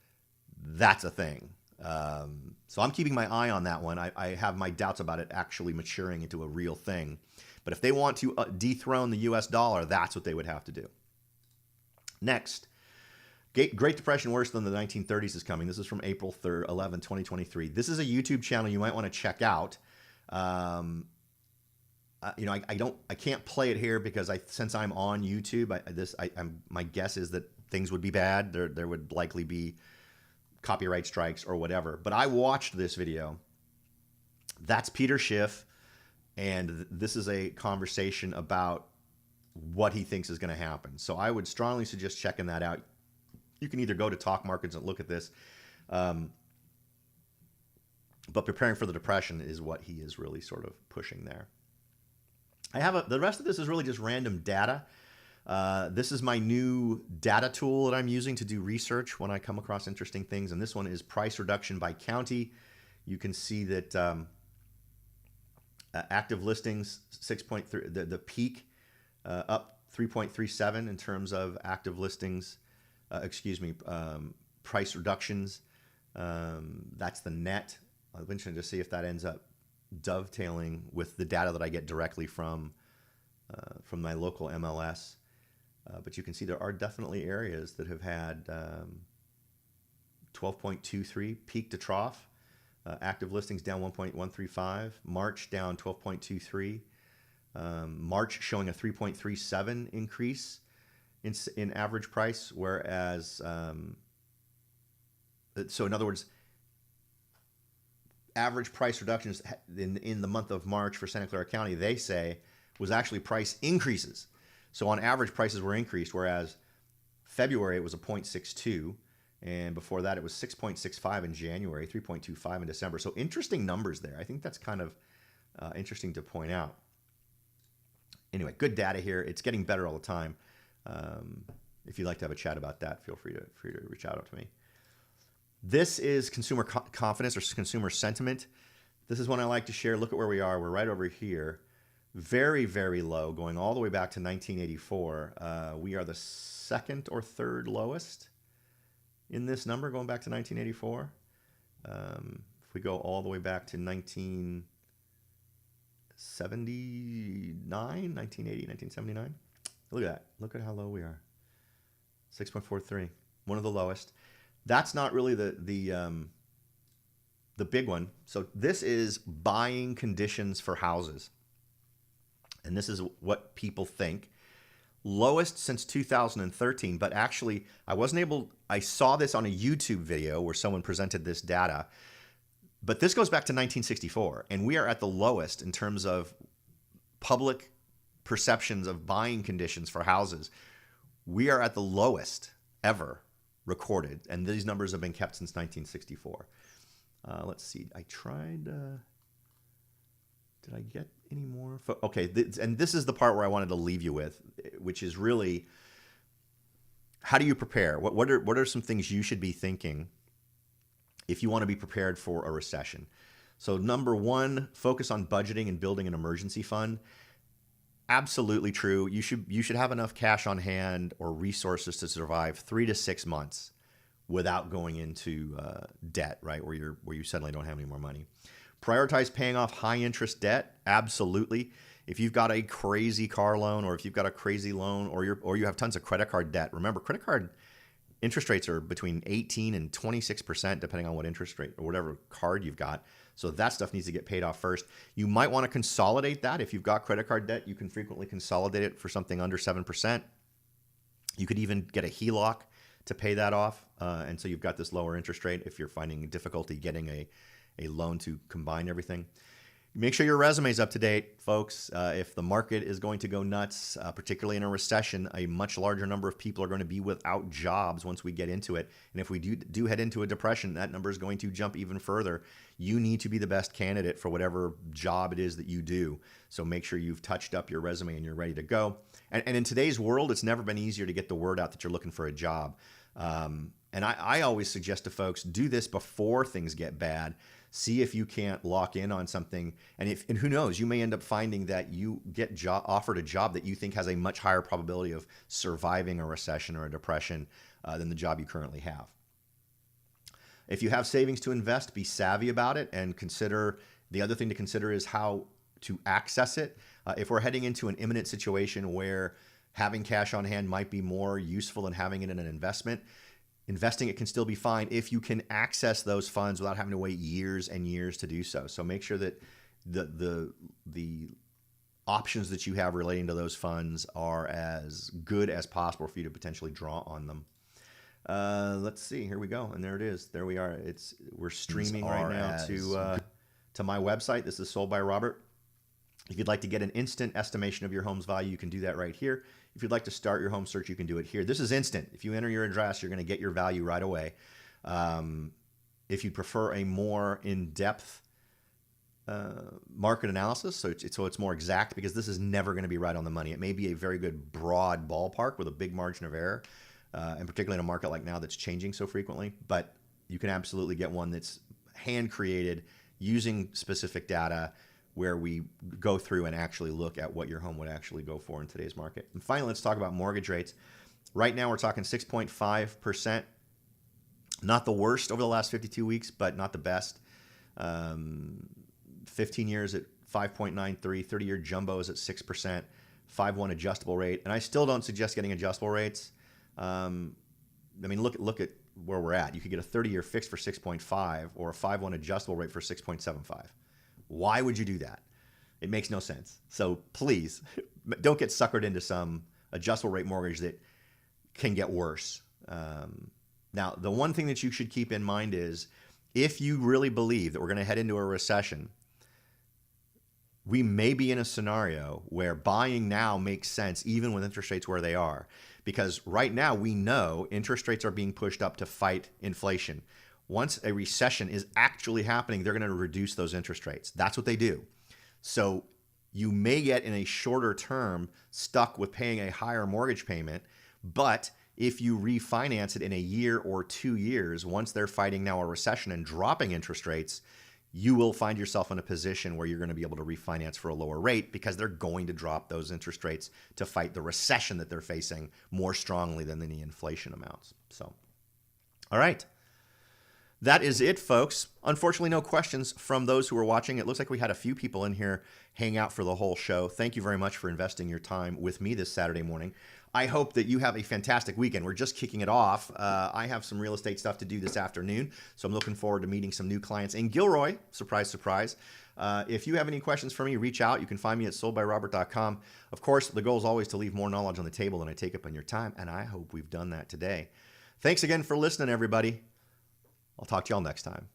that's a thing. So I'm keeping my eye on that one. I have my doubts about it actually maturing into a real thing. But if they want to dethrone the U.S. dollar, that's what they would have to do. Next, Great Depression worse than the 1930s is coming. This is from April 11, 2023. This is a YouTube channel you might want to check out. I can't play it here because since I'm on YouTube, my guess is that things would be bad. There would likely be copyright strikes or whatever. But I watched this video. That's Peter Schiff, and this is a conversation about what he thinks is going to happen. So I would strongly suggest checking that out. You can either go to Talk Markets and look at this, but preparing for the Depression is what he is really sort of pushing there. The rest of this is really just random data. This is my new data tool that I'm using to do research when I come across interesting things. And this one is price reduction by county. You can see that active listings, 6.3, the peak up 3.37 in terms of active listings, price reductions. That's the net. I'm interested to see if that ends up dovetailing with the data that I get directly from my local MLS. But you can see there are definitely areas that have had 12.23 peak to trough. Active listings down 1.135. March down 12.23. March showing a 3.37 increase in average price, whereas so in other words, average price reductions in the month of March for Santa Clara County, they say, was actually price increases. So on average, prices were increased, whereas February it was a 0.62, and before that it was 6.65 in January, 3.25 in December. So interesting numbers there. I think that's kind of interesting to point out. Anyway, good data here. It's getting better all the time. If you'd like to have a chat about that, feel free to reach out to me. This is consumer confidence or consumer sentiment. This is one I like to share. Look at where we are. We're right over here. Very, very low, going all the way back to 1984. We are the second or third lowest in this number, going back to 1984. If we go all the way back to 1979, 1980, 1979. Look at that. Look at how low we are. 6.43, one of the lowest. That's not really the big one. So this is buying conditions for houses. And this is what people think. Lowest since 2013, but actually I saw this on a YouTube video where someone presented this data. But this goes back to 1964, and we are at the lowest in terms of public perceptions of buying conditions for houses. We are at the lowest ever recorded, and these numbers have been kept since 1964. Let's see. I tried. Did I get any more? Okay, and this is the part where I wanted to leave you with, which is really, how do you prepare? What are some things you should be thinking if you want to be prepared for a recession? So number one, focus on budgeting and building an emergency fund. Absolutely true. You should have enough cash on hand or resources to survive 3 to 6 months without going into debt, right? Where you suddenly don't have any more money. Prioritize paying off high interest debt. Absolutely. If you've got a crazy car loan, or if you've got a crazy loan, or you have tons of credit card debt, remember, credit card interest rates are between 18 and 26%, depending on what interest rate or whatever card you've got. So that stuff needs to get paid off first. You might want to consolidate that. If you've got credit card debt, you can frequently consolidate it for something under 7%. You could even get a HELOC to pay that off. And so you've got this lower interest rate if you're finding difficulty getting a loan to combine everything. Make sure your resume is up to date, folks. If the market is going to go nuts, particularly in a recession, a much larger number of people are going to be without jobs once we get into it. And if we do head into a depression, that number is going to jump even further. You need to be the best candidate for whatever job it is that you do. So make sure you've touched up your resume and you're ready to go. And in today's world, it's never been easier to get the word out that you're looking for a job. And I always suggest to folks, do this before things get bad. See if you can't lock in on something. And who knows, you may end up finding that you get offered a job that you think has a much higher probability of surviving a recession or a depression than the job you currently have. If you have savings to invest, be savvy about it, and the other thing to consider is how to access it. If we're heading into an imminent situation where having cash on hand might be more useful than having it in an investment, investing it can still be fine if you can access those funds without having to wait years and years to do so. So make sure that the options that you have relating to those funds are as good as possible for you to potentially draw on them. Let's see. Here we go. And there it is. There we are. We're streaming right now to my website. This is Sold by Robert. If you'd like to get an instant estimation of your home's value, you can do that right here. If you'd like to start your home search, you can do it here. This is instant. If you enter your address, you're going to get your value right away. If you prefer a more in-depth market analysis, so it's more exact, because this is never going to be right on the money. It may be a very good broad ballpark with a big margin of error, and particularly in a market like now that's changing so frequently. But you can absolutely get one that's hand-created using specific data, where we go through and actually look at what your home would actually go for in today's market. And finally, let's talk about mortgage rates. Right now, we're talking 6.5%. Not the worst over the last 52 weeks, but not the best. 15 years at 5.93, 30-year jumbo is at 6%, 5/1 adjustable rate. And I still don't suggest getting adjustable rates. Look at where we're at. You could get a 30-year fixed for 6.5 or a 5/1 adjustable rate for 6.75. Why would you do that? It makes no sense. So please don't get suckered into some adjustable rate mortgage that can get worse. Now, the one thing that you should keep in mind is, if you really believe that we're going to head into a recession, we may be in a scenario where buying now makes sense even with interest rates where they are. Because right now we know interest rates are being pushed up to fight inflation. Once a recession is actually happening, they're going to reduce those interest rates. That's what they do. So you may get, in a shorter term, stuck with paying a higher mortgage payment, but if you refinance it in a year or 2 years, once they're fighting now a recession and dropping interest rates, you will find yourself in a position where you're going to be able to refinance for a lower rate, because they're going to drop those interest rates to fight the recession that they're facing more strongly than the inflation amounts. So, all right. That is it, folks. Unfortunately, no questions from those who are watching. It looks like we had a few people in here hang out for the whole show. Thank you very much for investing your time with me this Saturday morning. I hope that you have a fantastic weekend. We're just kicking it off. I have some real estate stuff to do this afternoon, so I'm looking forward to meeting some new clients in Gilroy. Surprise, surprise. If you have any questions for me, reach out. You can find me at soldbyrobert.com. Of course, the goal is always to leave more knowledge on the table than I take up on your time, and I hope we've done that today. Thanks again for listening, everybody. I'll talk to y'all next time.